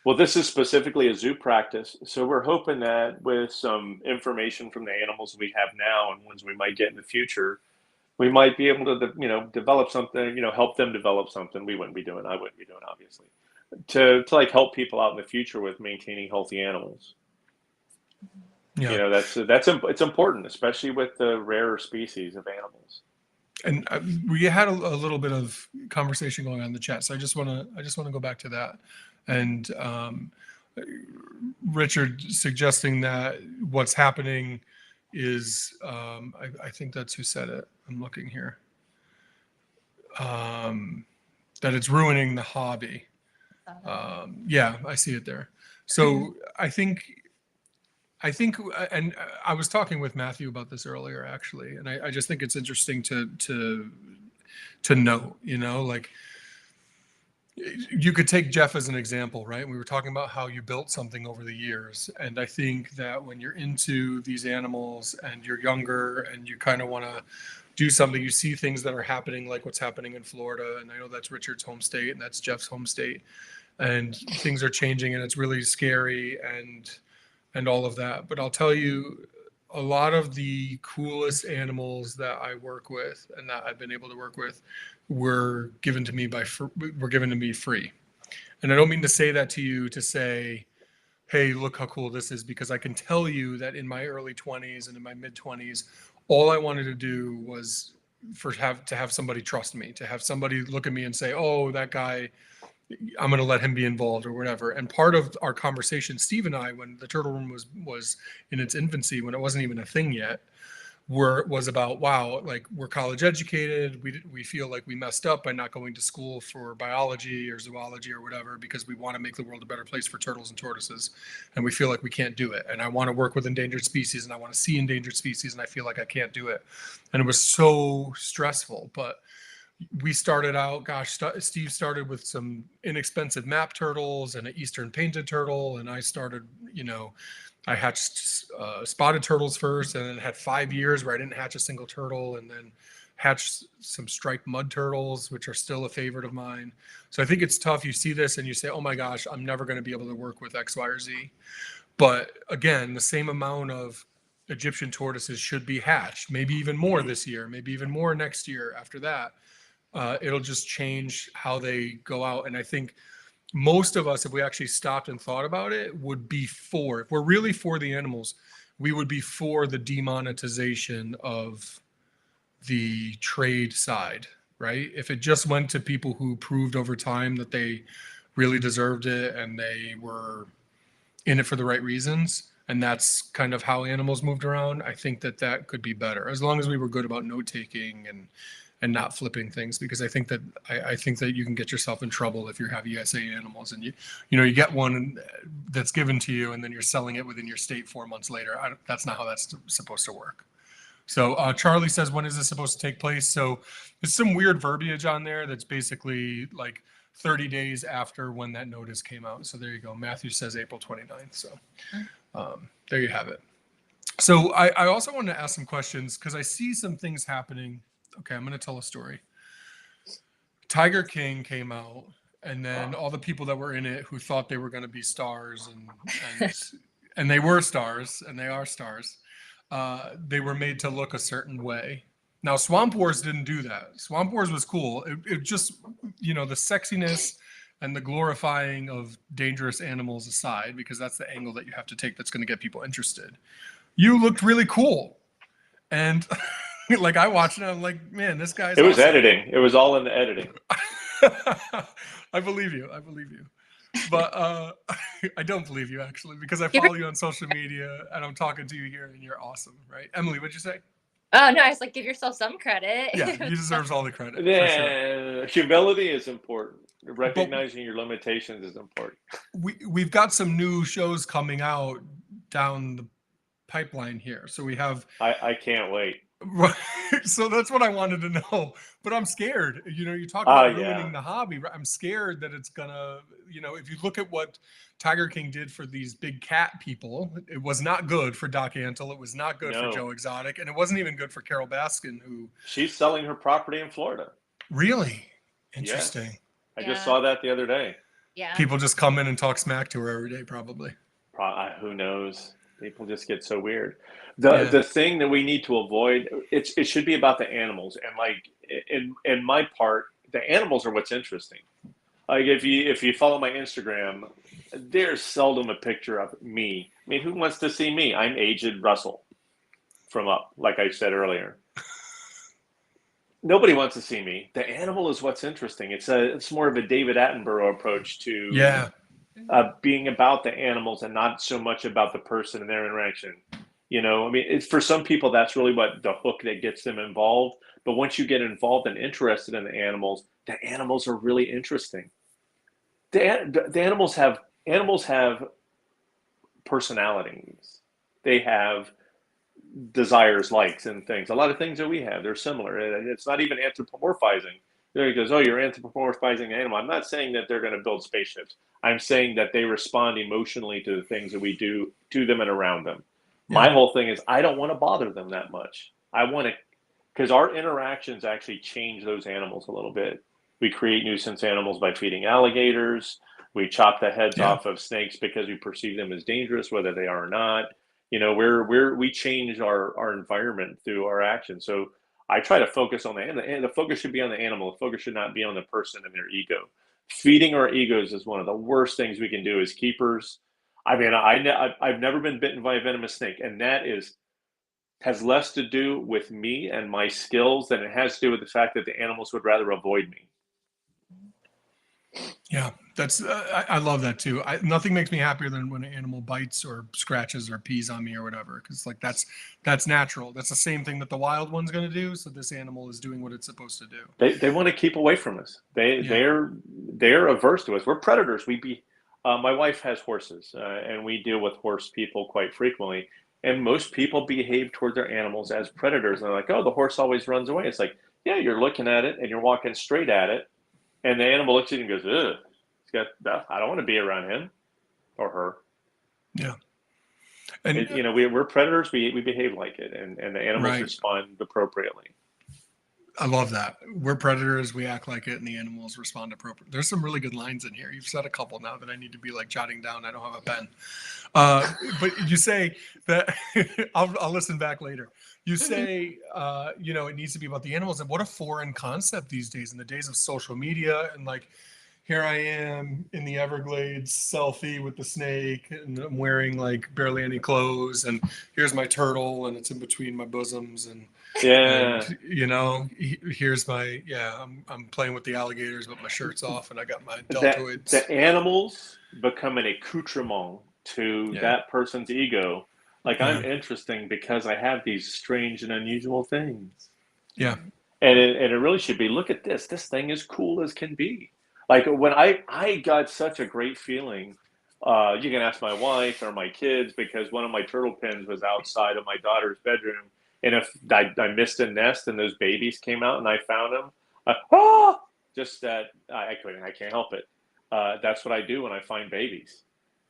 Well, this is specifically a zoo practice, so we're hoping that with some information from the animals we have now and ones we might get in the future, we might be able to, develop something, help them develop something I wouldn't be doing, obviously, to like help people out in the future with maintaining healthy animals. Yeah. It's important, especially with the rarer species of animals. And we had a little bit of conversation going on in the chat, so I just want to go back to that. And Richard suggesting that what's happening is, I think that's who said it. I'm looking here. That it's ruining the hobby. Yeah, I see it there. So I think, and I was talking with Matthew about this earlier, actually, and I just think it's interesting to note, like you could take Jeff as an example, right? We were talking about how you built something over the years. And I think that when you're into these animals and you're younger and you kind of want to do something, you see things that are happening, like what's happening in Florida. And I know that's Richard's home state and that's Jeff's home state. And things are changing and it's really scary and all of that. But I'll tell you, a lot of the coolest animals that I work with and that I've been able to work with were given to me free. And I don't mean to say that to you to say, hey, look how cool this is, because I can tell you that in my early 20s and in my mid 20s, all I wanted to do was to have somebody trust me, to have somebody look at me and say, oh, that guy, I'm going to let him be involved or whatever. And part of our conversation, Steve and I, when the Turtle Room was in its infancy, when it wasn't even a thing yet, was about, wow, like we're college educated. We feel like we messed up by not going to school for biology or zoology or whatever, because we want to make the world a better place for turtles and tortoises. And we feel like we can't do it. And I want to work with endangered species and I want to see endangered species and I feel like I can't do it. And it was so stressful, but we started out, Steve started with some inexpensive map turtles and an Eastern painted turtle. And I started, I hatched spotted turtles first, and then had 5 years where I didn't hatch a single turtle, and then hatched some striped mud turtles, which are still a favorite of mine. So I think it's tough. You see this and you say, oh my gosh, I'm never going to be able to work with X, Y, or Z. But again, the same amount of Egyptian tortoises should be hatched, maybe even more this year, maybe even more next year after that. It'll just change how they go out. And I think most of us, if we actually stopped and thought about it, would be if we're really for the animals, we would be for the demonetization of the trade side, right? If it just went to people who proved over time that they really deserved it and they were in it for the right reasons, and that's kind of how animals moved around, I think that could be better, as long as we were good about note-taking and not flipping things, because I think that you can get yourself in trouble if you have ESA animals and you get one that's given to you and then you're selling it within your state 4 months later. That's not how that's supposed to work. So Charlie says, when is this supposed to take place? So there's some weird verbiage on there that's basically like 30 days after when that notice came out. So there you go. Matthew says April 29th. So there you have it. So I also wanted to ask some questions because I see some things happening. Okay, I'm going to tell a story. Tiger King came out, and then all the people that were in it who thought they were going to be stars, and they were stars, and they are stars, they were made to look a certain way. Now, Swamp Wars didn't do that. Swamp Wars was cool. It just, the sexiness and the glorifying of dangerous animals aside, because that's the angle that you have to take that's going to get people interested. You looked really cool. And... like I watched it, I'm like, man, this guy's It was awesome. editing. It was all in the editing. I believe you. But I don't believe you, actually, because I follow you on social media and I'm talking to you here and you're awesome, right? Emily, what'd you say? Oh, no, I was like, give yourself some credit. Yeah, he deserves all the credit. Yeah, for sure. Humility is important. Recognizing your limitations is important. We've got some new shows coming out down the pipeline here. So we have... I can't wait. Right. So that's what I wanted to know, but I'm scared. You talk about ruining the hobby. I'm scared that it's gonna, if you look at what Tiger King did for these big cat people, it was not good for Doc Antle. It was not good for Joe Exotic, and it wasn't even good for Carol Baskin, who she's selling her property in Florida. Really interesting. Yes. I just saw that the other day. Yeah. People just come in and talk smack to her every day, probably. Who knows? People just get so weird. The thing that we need to avoid, it should be about the animals. And like in my part, the animals are what's interesting. Like if you follow my Instagram, there's seldom a picture of me. I mean, who wants to see me? I'm aged Russell from Up, like I said earlier. Nobody wants to see me. The animal is what's interesting. It's more of a David Attenborough approach to being about the animals and not so much about the person and their interaction. You know, I mean, it's for some people that's really what the hook that gets them involved. But once you get involved and interested in the animals are really interesting. The animals have personalities. They have desires, likes, and things. A lot of things that we have, they're similar. It's not even anthropomorphizing. There he goes, oh, you're anthropomorphizing an animal. I'm not saying that they're going to build spaceships. I'm saying that they respond emotionally to the things that we do to them and around them. Yeah. My whole thing is I don't want to bother them that much. I want to, because our interactions actually change those animals a little bit. We create nuisance animals by feeding alligators. We chop the heads off of snakes because we perceive them as dangerous, whether they are or not. You know, we change our environment through our actions. So I try to focus on the focus should be on the animal. The focus should not be on the person and their ego. Feeding our egos is one of the worst things we can do as keepers. I mean, I've never been bitten by a venomous snake, and that has less to do with me and my skills than it has to do with the fact that the animals would rather avoid me. Yeah, that's I love that too. Nothing makes me happier than when an animal bites or scratches or pees on me or whatever, because like that's natural. That's the same thing that the wild one's going to do. So this animal is doing what it's supposed to do. They want to keep away from us. They're averse to us. We're predators. My wife has horses, and we deal with horse people quite frequently. And most people behave toward their animals as predators. And they're like, oh, the horse always runs away. It's like, yeah, you're looking at it and you're walking straight at it. And the animal looks at you and goes, ugh, I don't want to be around him or her. Yeah. And, you know, we're predators. We behave like it. And the animals respond appropriately. I love that. We're predators. We act like it, and the animals respond appropriately. There's some really good lines in here. You've said a couple now that I need to be like jotting down. I don't have a pen. But you say that I'll listen back later. You say, you know, it needs to be about the animals. And what a foreign concept these days, in the days of social media. And like, here I am in the Everglades, selfie with the snake, and I'm wearing like barely any clothes. And here's my turtle, and it's in between my bosoms. And and, you know, here's my I'm playing with the alligators, but my shirt's off, and I got my deltoids. The animals become an accoutrement to that person's ego. Like I'm interesting because I have these strange and unusual things. Yeah. And it really should be, look at this. This thing is cool as can be. Like when I got such a great feeling, you can ask my wife or my kids, because one of my turtle pins was outside of my daughter's bedroom. And if I missed a nest and those babies came out and I found them, just that I can't help it. That's what I do when I find babies.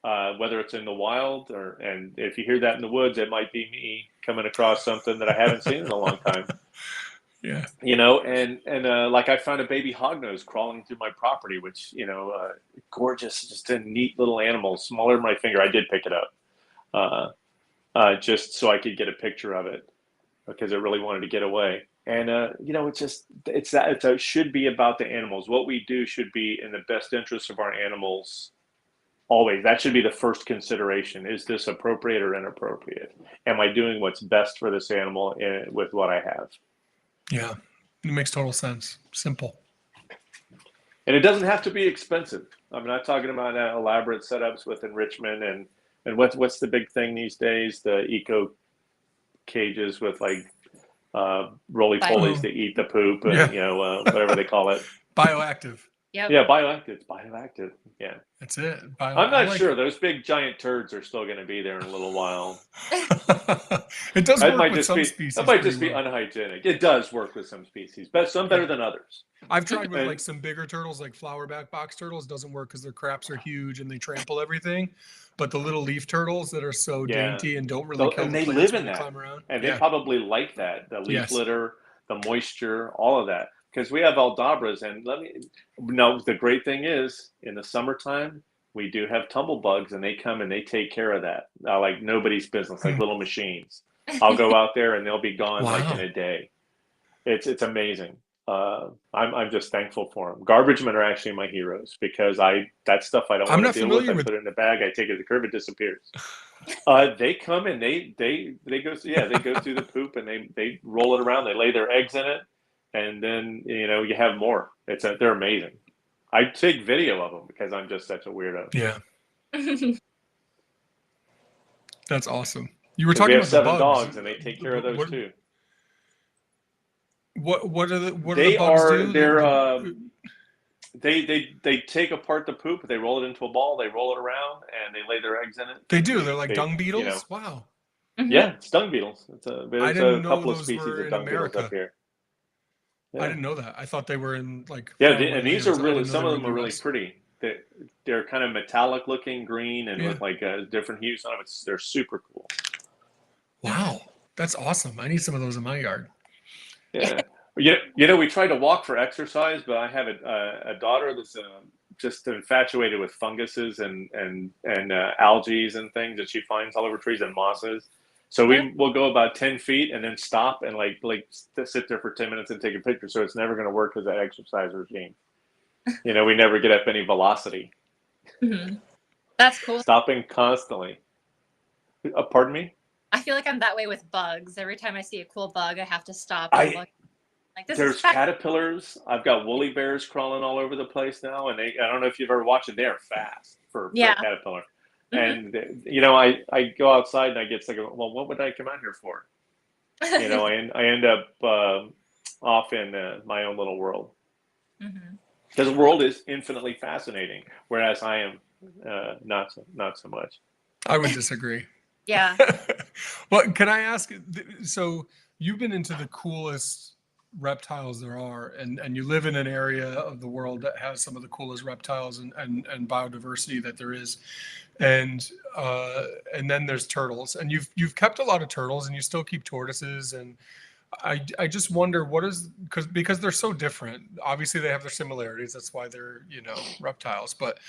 Whether it's in the wild and if you hear that in the woods, it might be me coming across something that I haven't seen in a long time. Yeah. You know, and like I found a baby hognose crawling through my property, which, you know, gorgeous, just a neat little animal, smaller than my finger. I did pick it up just so I could get a picture of it because it really wanted to get away. And, you know, it should be about the animals. What we do should be in the best interest of our animals. Always. That should be the first consideration. Is this appropriate or inappropriate? Am I doing what's best for this animal with what I have? Yeah, it makes total sense. Simple. And it doesn't have to be expensive. I'm not talking about elaborate setups with enrichment and what's the big thing these days? The eco cages with like roly-polies to eat the poop and, you know, whatever they call it. Bioactive. Yep. Yeah, bioactive. Yeah. That's it. I'm not sure. Those big giant turds are still going to be there in a little while. It does work with some species. That might just be unhygienic. It does work with some species, but some better than others. I've tried with like some bigger turtles, like flowerback box turtles. Doesn't work because their craps are huge and they trample everything. But the little leaf turtles that are so dainty and don't really kill the plants when they climb around. And they probably like that. The leaf litter, the moisture, all of that. because we have Aldabras, and the great thing is in the summertime we do have tumble bugs, and they come and they take care of that like nobody's business, like little machines. I'll go out there and they'll be gone like in Wow. a day. It's amazing. I'm just thankful for them. Garbage men are actually my heroes because that stuff I don't I'm want to not deal with. familiar I with. put it in a bag. I take it to the curb. It disappears. They come and they go. Yeah, they go through the poop and they roll it around. They lay their eggs in it, and then you have more. They're amazing. I take video of them because I'm just such a weirdo. Yeah, that's awesome. You were 'Cause we talking have about the 7 bugs. dogs and they take care of those too. What do the They bugs are do? they take apart the poop, they roll it into a ball, they roll it around, and they lay their eggs in it. They do. They're like dung you beetles. know. Wow. Yeah, it's dung beetles. I There's didn't a know couple of those species were of in dung beetles America. up here. I Yeah, didn't know that. I thought they were in like. yeah, faraway and these are lands. I really didn't know some they of were them in are really US. pretty. They're kind of metallic looking, green, and Yeah. with like different hues on them. They're super cool. Wow, that's awesome. I need some of those in my yard. Yeah. We tried to walk for exercise, but I have a daughter that's just infatuated with funguses and algae and things that she finds all over trees and mosses. So we'll go about 10 feet and then stop and like sit there for 10 minutes and take a picture. So it's never going to work as that exercise regime. We never get up any velocity. Mhm. That's cool. Stopping constantly. Pardon me? I feel like I'm that way with bugs. Every time I see a cool bug, I have to stop and look. Like this There's is caterpillars. I've got woolly bears crawling all over the place now, and I don't know if you've ever watched it. They are fast for a caterpillar. Mhm. And I go outside and I get like, well, what would I come out here for? I end up off in my own little world Mhm. because the world is infinitely fascinating, whereas I am not so much. I would disagree. Yeah. Well, can I ask? So you've been into the coolest reptiles there are, and you live in an area of the world that has some of the coolest reptiles and biodiversity that there is, and then there's turtles, and you've kept a lot of turtles, and you still keep tortoises, and I just wonder what is because they're so different. Obviously, they have their similarities. That's why they're reptiles, but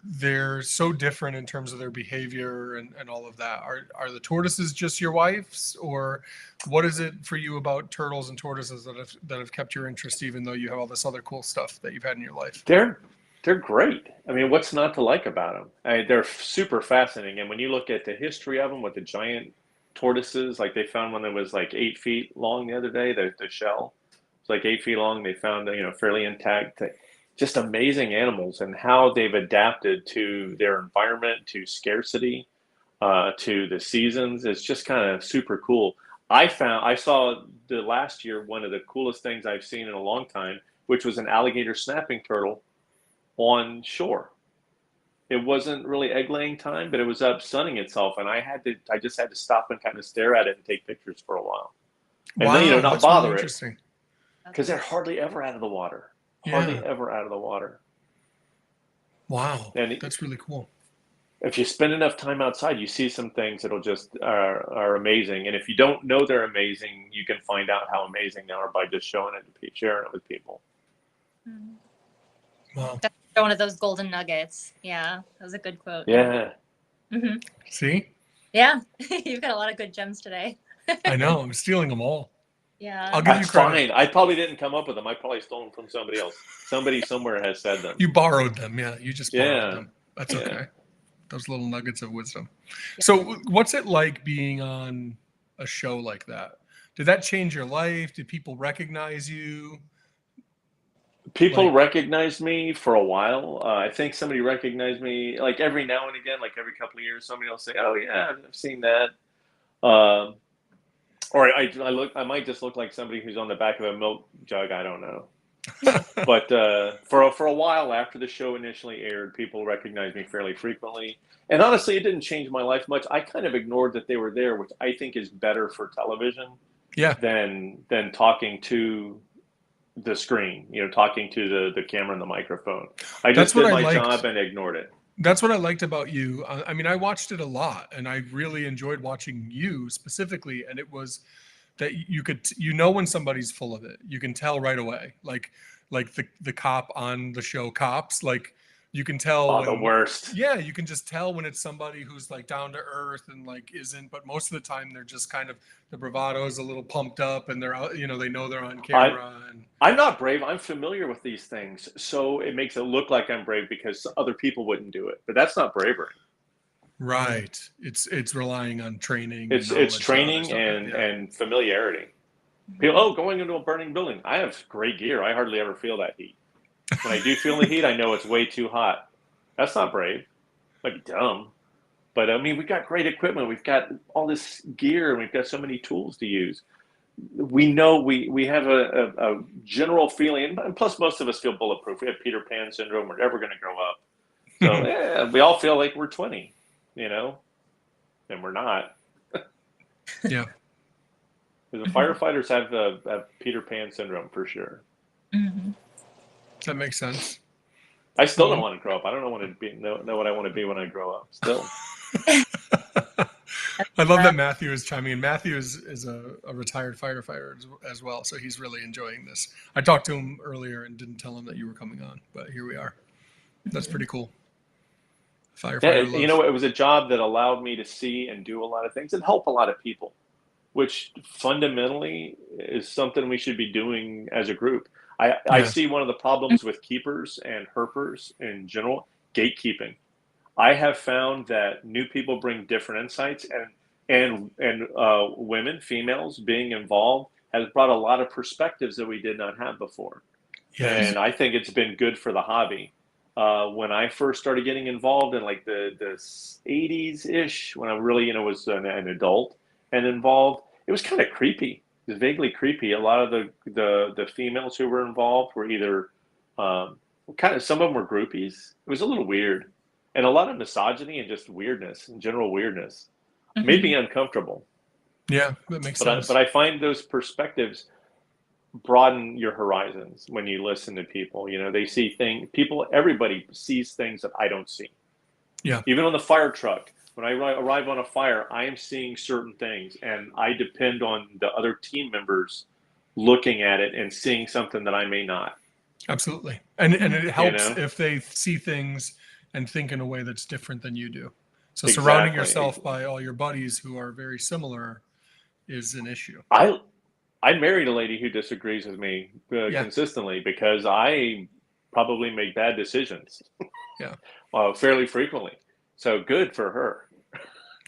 they're so different in terms of their behavior and all of that. Are the tortoises just your wife's, or what is it for you about turtles and tortoises that have kept your interest, even though you have all this other cool stuff that you've had in your life? They're great. I mean, what's not to like about them? They're super fascinating, and when you look at the history of them with the giant tortoises, like they found one that was like 8 feet long the other day. The shell was like 8 feet long. They found fairly intact. Just amazing animals and how they've adapted to their environment, to scarcity, to the seasons. It's just kind of super cool. I saw the last year one of the coolest things I've seen in a long time, which was an alligator snapping turtle on shore. It wasn't really egg laying time, but it was up sunning itself, and I just had to stop and kind of stare at it and take pictures for a while, and then not that's bother really it interesting. because they're hardly ever out of the water. Hardly ever out of the water. Wow, And that's really cool. if you spend enough time outside, you see some things that'll just are amazing. And if you don't know they're amazing, you can find out how amazing they are by just showing it and sharing it with people. Wow. That's one of those golden nuggets. Yeah, that was a good quote. Yeah. Mm-hmm. See? Yeah, you've got a lot of good gems today. I know. I'm stealing them all. Yeah. I'll give you That's credit. fine. I probably didn't come up with them. I probably stole them from somebody else. Somebody somewhere has said them. You borrowed them. Yeah, you just borrowed Yeah. them. That's Yeah. okay. Those little nuggets of wisdom. So what's it like being on a show like that? Did that change your life? Did people recognize you? People recognize me for a while. I think somebody recognized me like every now and again, like every couple of years, somebody will say, "Oh yeah, I've seen that." Or I might just look like somebody who's on the back of a milk jug. I don't know. But for a while after the show initially aired, people recognized me fairly frequently. And honestly, it didn't change my life much. I kind of ignored that they were there, which I think is better for television than talking to the screen, talking to the camera and the microphone. I just did my job and ignored it. That's what I liked about you. I mean, I watched it a lot, and I really enjoyed watching you specifically. And it was that you could, when somebody's full of it. You can tell right away. Like the cop on the show Cops, like you can tell. Oh, the worst. Yeah, you can just tell when it's somebody who's like down to earth and like isn't. But most of the time, they're just kind of, the bravado is a little pumped up, and they're out. They know they're on camera. I'm not brave. I'm familiar with these things, so it makes it look like I'm brave because other people wouldn't do it. But that's not bravery. Right. It's relying on training. It's training and familiarity. People, going into a burning building. I have great gear. I hardly ever feel that heat. When I do feel the heat, I know it's way too hot. That's not brave. Might be dumb. But I mean, we've got great equipment. We've got all this gear, and we've got so many tools to use. We know we have a general feeling, and plus most of us feel bulletproof. We have Peter Pan syndrome. We're never going to grow up. So we all feel like we're 20, and we're not. Yeah. The firefighters have Peter Pan syndrome for sure. Mm-hmm. That makes sense. I still don't want to grow up. I don't know what I want to be when I grow up. Still. I love that Matthew is chiming in. Matthew is a retired firefighter as well, so he's really enjoying this. I talked to him earlier and didn't tell him that you were coming on, but here we are. That's pretty cool. Firefighter. Yeah, it was a job that allowed me to see and do a lot of things and help a lot of people, which fundamentally is something we should be doing as a group. I see one of the problems with keepers and herpers in general, gatekeeping. I have found that new people bring different insights, and women, females being involved has brought a lot of perspectives that we did not have before. Yes. And I think it's been good for the hobby. When I first started getting involved in like the 80s-ish, when I really was an adult and involved, it was kind of creepy. It was vaguely creepy. A lot of the females who were involved were either some of them were groupies. It was a little weird. And a lot of misogyny and just weirdness, and general weirdness, made me uncomfortable. Yeah, that makes sense. But I find those perspectives broaden your horizons when you listen to people. They see things. Everybody sees things that I don't see. Yeah. Even on the fire truck, when I arrive on a fire, I am seeing certain things, and I depend on the other team members looking at it and seeing something that I may not. Absolutely, and it helps if they see things and think in a way that's different than you do. So surrounding yourself by all your buddies who are very similar is an issue. I married a lady who disagrees with me consistently because I probably make bad decisions. Yeah. Fairly frequently. So good for her.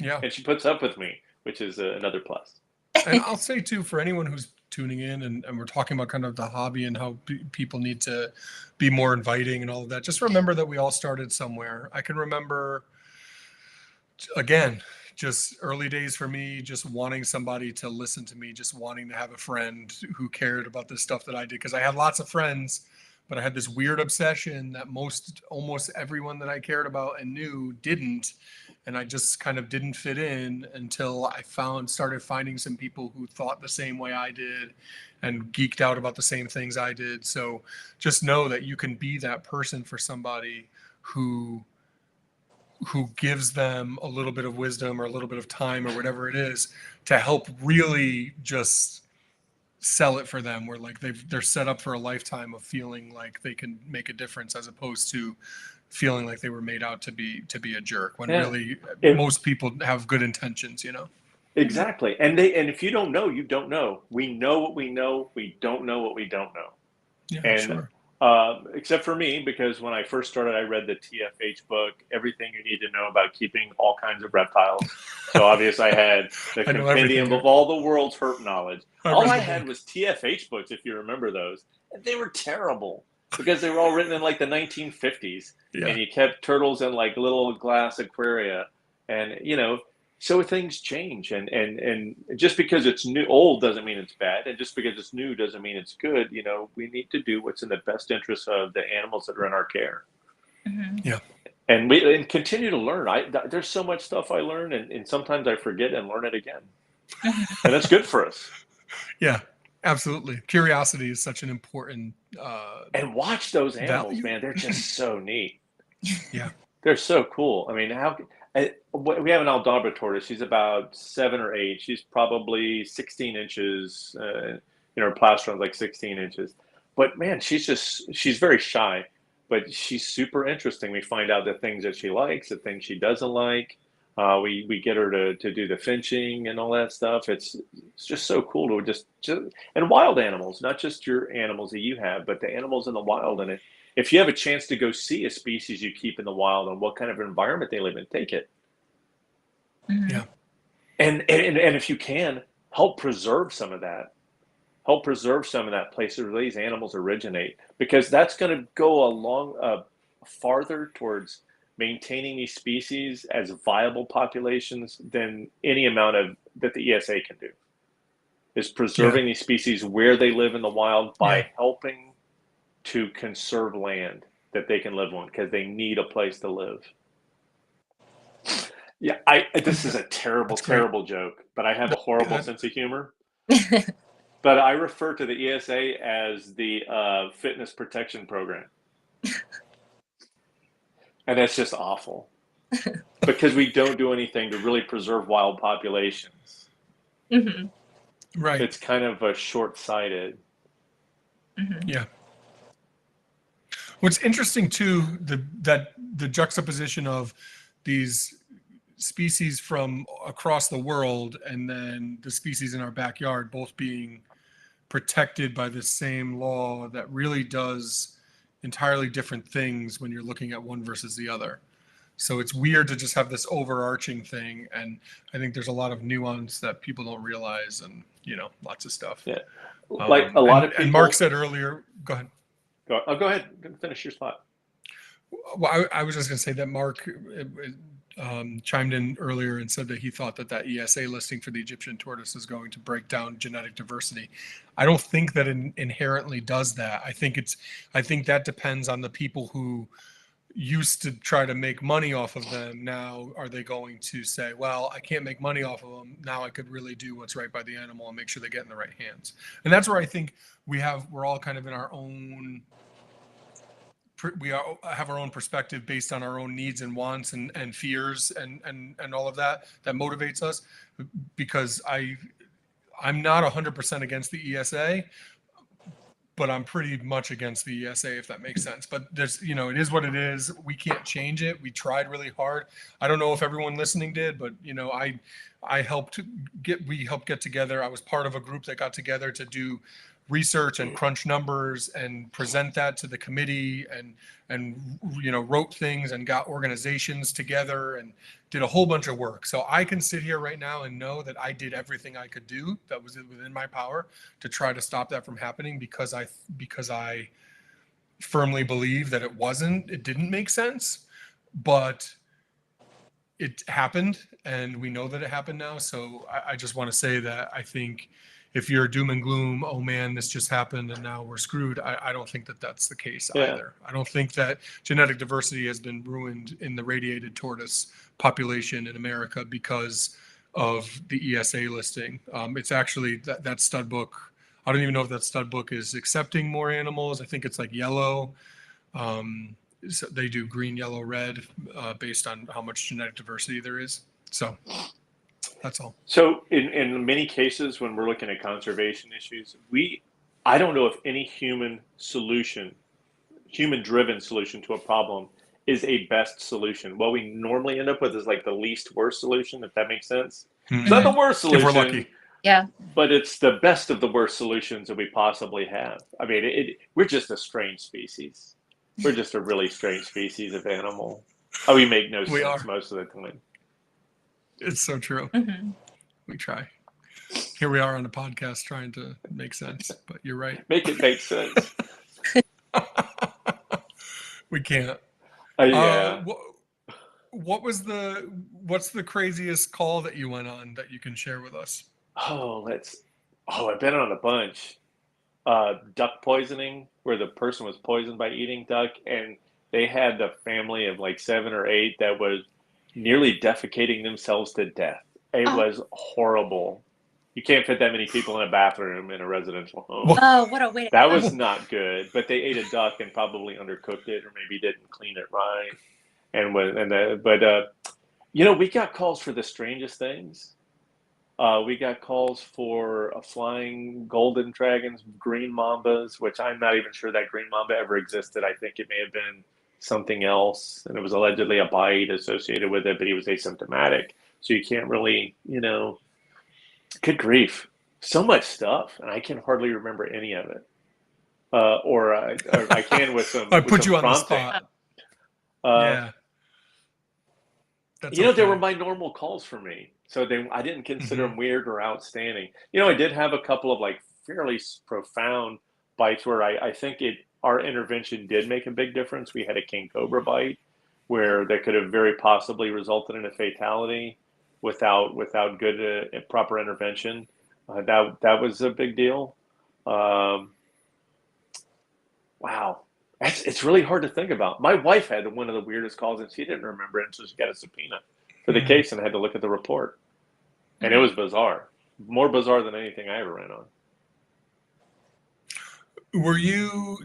Yeah. And she puts up with me, which is another plus. And I'll say too, for anyone who's tuning in and we're talking about kind of the hobby and how people need to be more inviting and all of that, just remember that we all started somewhere. I can remember, again, just early days for me, just wanting somebody to listen to me, just wanting to have a friend who cared about the stuff that I did, because I had lots of friends, but I had this weird obsession that almost everyone that I cared about and knew didn't. And I just kind of didn't fit in until I started finding some people who thought the same way I did and geeked out about the same things I did. So just know that you can be that person for somebody who gives them a little bit of wisdom or a little bit of time or whatever it is to help really just sell it for them, where like they're set up for a lifetime of feeling like they can make a difference, as opposed to feeling like they were made out to be a jerk, when really most people have good intentions, Exactly. And if you don't know, you don't know. We know what we know. We don't know what we don't know. Yeah, and sure. Except for me, because when I first started, I read the TFH book, Everything You Need to Know About Keeping All Kinds of Reptiles. So obviously I had the compendium of all the world's herp knowledge. All I had was TFH books, if you remember those. And they were terrible because they were all written in like the 1950s. Yeah. And you kept turtles in like little glass aquaria. And, so things change. And just because it's old doesn't mean it's bad. And just because it's new doesn't mean it's good. We need to do what's in the best interest of the animals that are in our care. Mm-hmm. Yeah. And continue to learn. There's so much stuff I learn, and sometimes I forget and learn it again. And that's good for us. Yeah, absolutely. Curiosity is such an important and watch those animals, value. Man. They're just so neat. Yeah. They're so cool. I mean, We have an Aldabra tortoise. She's about 7 or 8. She's probably 16 inches. Her plastron's like 16 inches. But man, she's very shy, but she's super interesting. We find out the things that she likes, the things she doesn't like. We get her to do the finching and all that stuff. It's just so cool to just and wild animals, not just your animals that you have, but the animals in the wild. And if you have a chance to go see a species you keep in the wild and what kind of environment they live in, take it. Yeah. And if you can, help preserve some of that. Help preserve some of that place where these animals originate, because that's going to go along farther towards maintaining these species as viable populations than any amount of that the ESA can do. Is preserving these species where they live in the wild by helping to conserve land that they can live on, because they need a place to live. Yeah, this is a terrible joke, but I have a horrible sense of humor. But I refer to the ESA as the Fitness Protection Program. And that's just awful. Because we don't do anything to really preserve wild populations. Mm-hmm. Right. It's kind of short-sighted. Mm-hmm. Yeah. What's interesting too, the juxtaposition of these species from across the world and then the species in our backyard both being protected by the same law that really does entirely different things when you're looking at one versus the other. So it's weird to just have this overarching thing, and I think there's a lot of nuance that people don't realize, and lots of stuff. Yeah, like a lot of people. And Mark said earlier, go ahead. Go ahead, finish your thought. Well, I was just going to say that Mark chimed in earlier and said that he thought that ESA listing for the Egyptian tortoise is going to break down genetic diversity. I don't think that it inherently does that. I think that depends on the people who used to try to make money off of them. Now, are they going to say, well, I can't make money off of them. Now I could really do what's right by the animal and make sure they get in the right hands. And that's where I think we're all kind of in our own, have our own perspective based on our own needs and wants and fears and all of that motivates us, because I'm not 100% against the ESA, but I'm pretty much against the ESA, if that makes sense. But there's, it is what it is. We can't change it. We tried really hard. I don't know if everyone listening did, but we helped get together. I was part of a group that got together to do research and crunch numbers and present that to the committee and wrote things and got organizations together and did a whole bunch of work. So I can sit here right now and know that I did everything I could do that was within my power to try to stop that from happening, because I firmly believe that it didn't make sense, but it happened, and we know that it happened now. So I just want to say that I think if you're doom and gloom, oh man, this just happened and now we're screwed, I don't think that that's the case either. I don't think that genetic diversity has been ruined in the radiated tortoise population in America because of the ESA listing. It's actually that stud book. I don't even know if that stud book is accepting more animals. I think it's like yellow. So they do green, yellow, red based on how much genetic diversity there is. So that's all. So in many cases, when we're looking at conservation issues, I don't know if any human-driven solution to a problem is a best solution. What we normally end up with is like the least worst solution, if that makes sense. Mm-hmm. It's not the worst solution. If we're lucky. Yeah. But it's the best of the worst solutions that we possibly have. I mean, we're just a strange species. We're just a really strange species of animal. We make no sense most of the time. It's so true. Mm-hmm. We try. Here we are on a podcast trying to make sense, but you're right. Make it make sense. We can't. Yeah. What's the craziest call that you went on that you can share with us? I've been on a bunch. Duck poisoning, where the person was poisoned by eating duck, and they had a family of like 7 or 8 that was nearly defecating themselves to death. It was horrible. You can't fit that many people in a bathroom in a residential home. Oh, what a way! That was not good. But they ate a duck and probably undercooked it, or maybe didn't clean it right. We got calls for the strangest things. We got calls for flying golden dragons, green mambas, which I'm not even sure that green mamba ever existed. I think it may have been something else, and it was allegedly a bite associated with it, but he was asymptomatic. So you can't really, good grief. So much stuff, and I can hardly remember any of it. Or I can with some I put some you on the prompting. spot. Uh, Yeah. That's They were okay. my normal calls for me. So I didn't consider Mhm. them weird or outstanding. I did have a couple of like fairly profound bites where I think our intervention did make a big difference. We had a king cobra bite where that could have very possibly resulted in a fatality without good proper intervention. That was a big deal. Um, wow. It's really hard to think about. My wife had one of the weirdest calls, and she didn't remember it until she got a subpoena for the Hmm. case and had to look at the report. And it was bizarre. More bizarre than anything I ever ran on.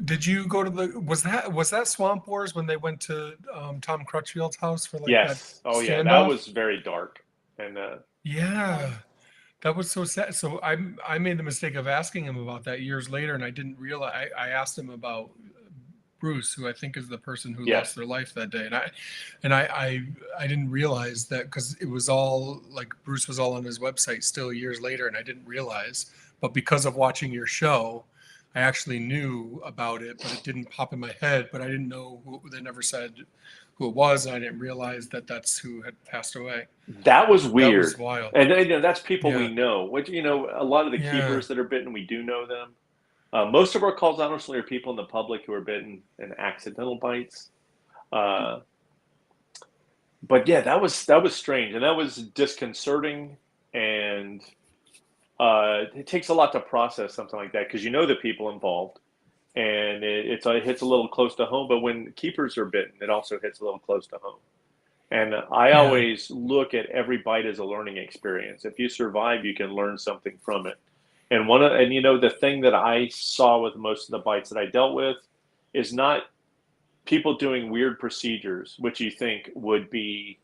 Did you go to was that Swamp Wars when they went to Tom Crutchfield's house for like that Yes. Oh, yeah. That standoff? was very dark. And Yeah. That was so sad. So I made the mistake of asking him about that years later, and I didn't realize I asked him about Bruce, who I think is the person who lost yes, their life that day, and I didn't realize that because it was all like Bruce was all on his website still years later, and I didn't realize. But because of watching your show, I actually knew about it, but it didn't pop in my head. But I didn't know they never said who it was, and I didn't realize that that's who had passed away. that was That was weird. wild. And that's people we Yeah. know. Which, a lot of the Yeah. keepers that are bitten, we do know them. Most of our calls, honestly, are people in the public who are bitten in accidental bites. Uh, but yeah, that was strange, and that was disconcerting, and it takes a lot to process something like that because the people involved, and it hits a little close to home. But when keepers are bitten, it also hits a little close to home. And I Yeah. always look at every bite as a learning experience. If you survive, you can learn something from it. And the thing that I saw with most of the bites that I dealt with is not people doing weird procedures, which you think would be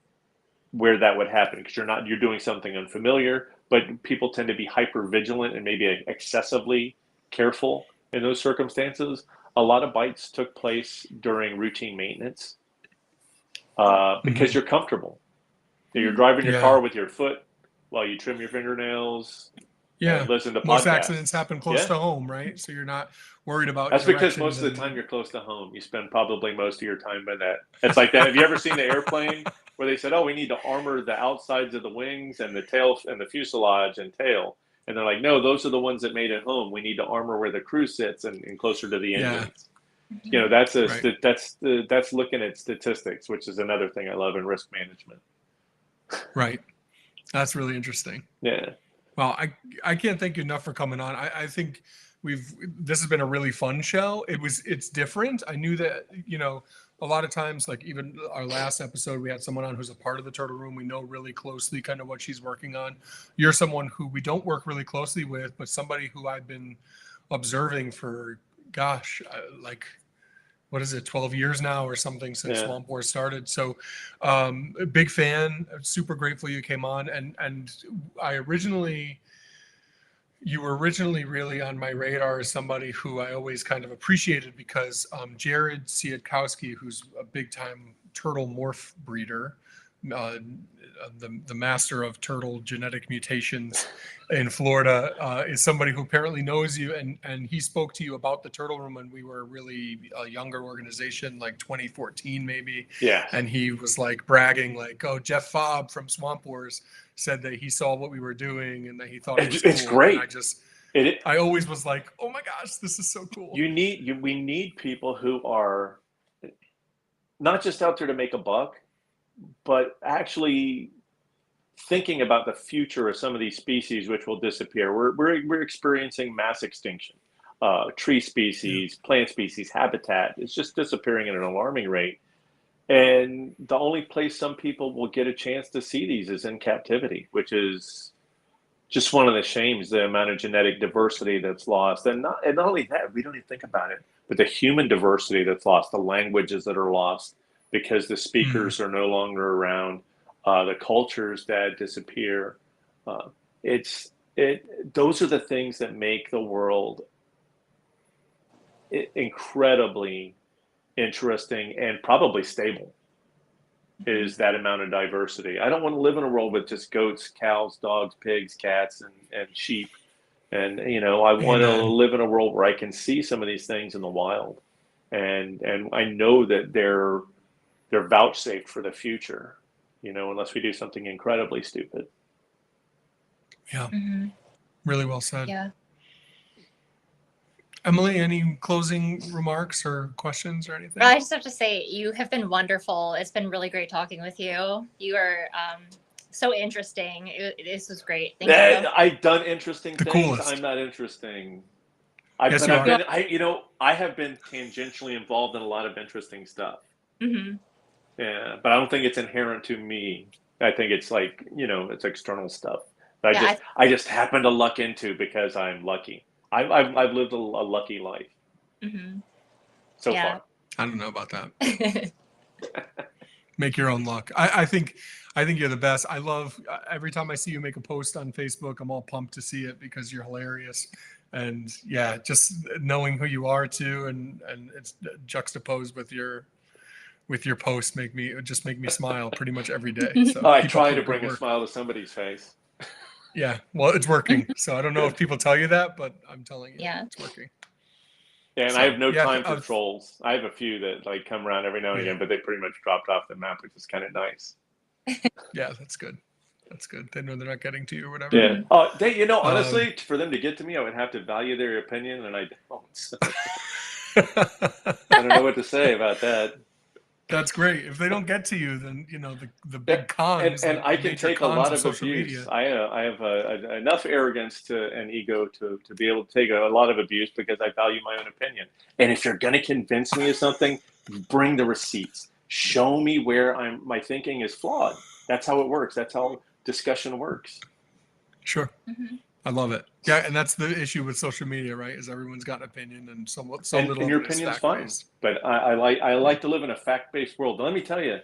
where that would happen because you're doing something unfamiliar, but people tend to be hyper vigilant and maybe excessively careful in those circumstances. A lot of bites took place during routine maintenance because Mhm. you're comfortable. You're driving your Yeah. car with your foot while you trim your fingernails and Yeah. listen to Most accidents podcasts. happen close Yeah. to home, right? So you're not worried about That's because directions most of the time and you're close to home. You spend probably most of your time in that. It's like that. Have you ever seen the airplane where they said, "Oh, we need to armor the outsides of the wings and the tail and the fuselage and tail," and they're like, "No, those are the ones that made it home. We need to armor where the crew sits and closer to the yeah, engines." That's right. that's looking at statistics, which is another thing I love in risk management. Right. That's really interesting. Yeah. Well, I can't thank you enough for coming on. I think this has been a really fun show. It's different. I knew that, a lot of times, like even our last episode, we had someone on who's a part of the Turtle Room. We know really closely kind of what she's working on. You're someone who we don't work really closely with, but somebody who I've been observing for, gosh, like, what is it, 12 years now or something since Yeah. Swamp Wars started. So a big fan, super grateful you came on. And you were originally really on my radar as somebody who I always kind of appreciated because Jared Siatkowski, who's a big time turtle morph breeder, the master of turtle genetic mutations in Florida, is somebody who apparently knows you, and he spoke to you about the Turtle Room when we were really a younger organization, like 2014 maybe. Yeah. And he was like bragging, like, "Oh, Jeff Fobb from Swamp Wars said that he saw what we were doing and that he thought it was It's cool." great. And I always was like, "Oh my gosh, this is so cool." We need people who are not just out there to make a buck, but actually thinking about the future of some of these species which will disappear. We're experiencing mass extinction. Tree species, plant species, habitat is just disappearing at an alarming rate. And the only place some people will get a chance to see these is in captivity, which is just one of the shames, the amount of genetic diversity that's lost. And not only that, we don't even think about it, but the human diversity that's lost, the languages that are lost because the speakers are no longer around. the cultures that disappear. Those are the things that make the world incredibly interesting and probably stable, is that amount of diversity. I don't want to live in a world with just goats, cows, dogs, pigs, cats, and sheep. And, I want to live in a world where I can see some of these things in the wild. And I know that they're vouchsafed for the future, unless we do something incredibly stupid. Yeah. Mm-hmm. Really well said. Yeah. Emily, any closing remarks or questions or anything? I just have to say, you have been wonderful. It's been really great talking with you. You are so interesting. This was great. Thank you. I've done interesting The things. coolest. I'm not interesting. Yes, you are. I have been tangentially involved in a lot of interesting stuff. Mm-hmm. Yeah, but I don't think it's inherent to me. I think it's like, it's external stuff that Yeah, I just happen to luck into because I'm lucky. I've lived a lucky life Mm-hmm. so Yeah. far. I don't know about that. Make your own luck. I think you're the best. I love every time I see you make a post on Facebook, I'm all pumped to see it because you're hilarious. And yeah, just knowing who you are too, and it's juxtaposed with your posts make me smile pretty much every day. So I keep up try the to good bring a work. smile to somebody's face. Yeah, well, it's working. So I don't know if people tell you that, but I'm telling you, Yeah. it's working. Yeah, and So, I have no yeah, time for trolls. I have a few that like come around every now and Yeah. again, but they pretty much dropped off the map, which is kind of nice. Yeah, that's good. That's good. They know they're not getting to you or whatever. Yeah. Oh, honestly, for them to get to me, I would have to value their opinion, and I don't. I don't know what to say about that. That's great. If they don't get to you, then the big cons. And I the can major take a cons lot of social abuse. media. I have enough arrogance and ego to be able to take a lot of abuse because I value my own opinion. And if you're going to convince me of something, bring the receipts. Show me where my thinking is flawed. That's how it works. That's how discussion works. Sure. Mm-hmm. I love it. Yeah, and that's the issue with social media, right? Is everyone's got an opinion and so little And your of it is opinion's fine. fact-based. But I like to live in a fact-based world. But let me tell you,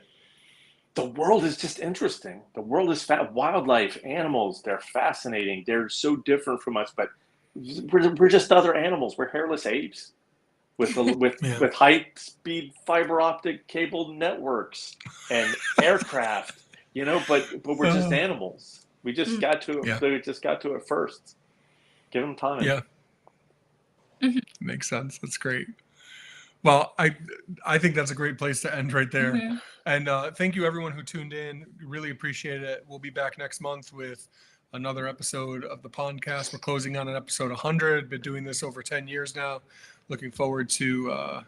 the world is just interesting. The world is wildlife, animals. They're fascinating. They're so different from us, but we're just other animals. We're hairless apes with with high-speed fiber optic cable networks and aircraft. But we're just animals. We just got to it. Yeah. We just got to it first. Give them time. Yeah. Mm-hmm. Makes sense. That's great. Well, I think that's a great place to end right there. Mm-hmm. And thank you everyone who tuned in. Really appreciate it. We'll be back next month with another episode of the Pondcast. We're closing on an episode 100. Been doing this over 10 years now. Looking forward to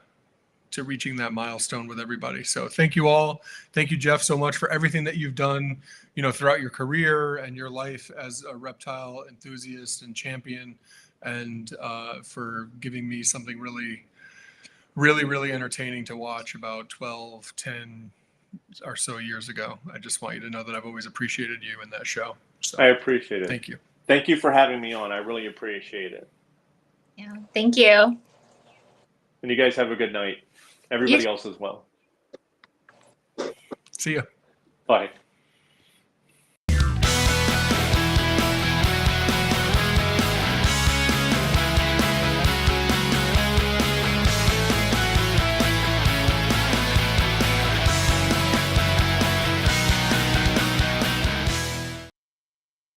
reaching that milestone with everybody. So thank you all. Thank you, Jeff, so much for everything that you've done, throughout your career and your life as a reptile enthusiast and champion, and for giving me something really, really, really entertaining to watch about 10 or so years ago. I just want you to know that I've always appreciated you in that show. So I appreciate it. thank you. Thank you for having me on. I really appreciate it. Yeah. Thank you. And you guys have a good night. Everybody else as well. See ya. Bye.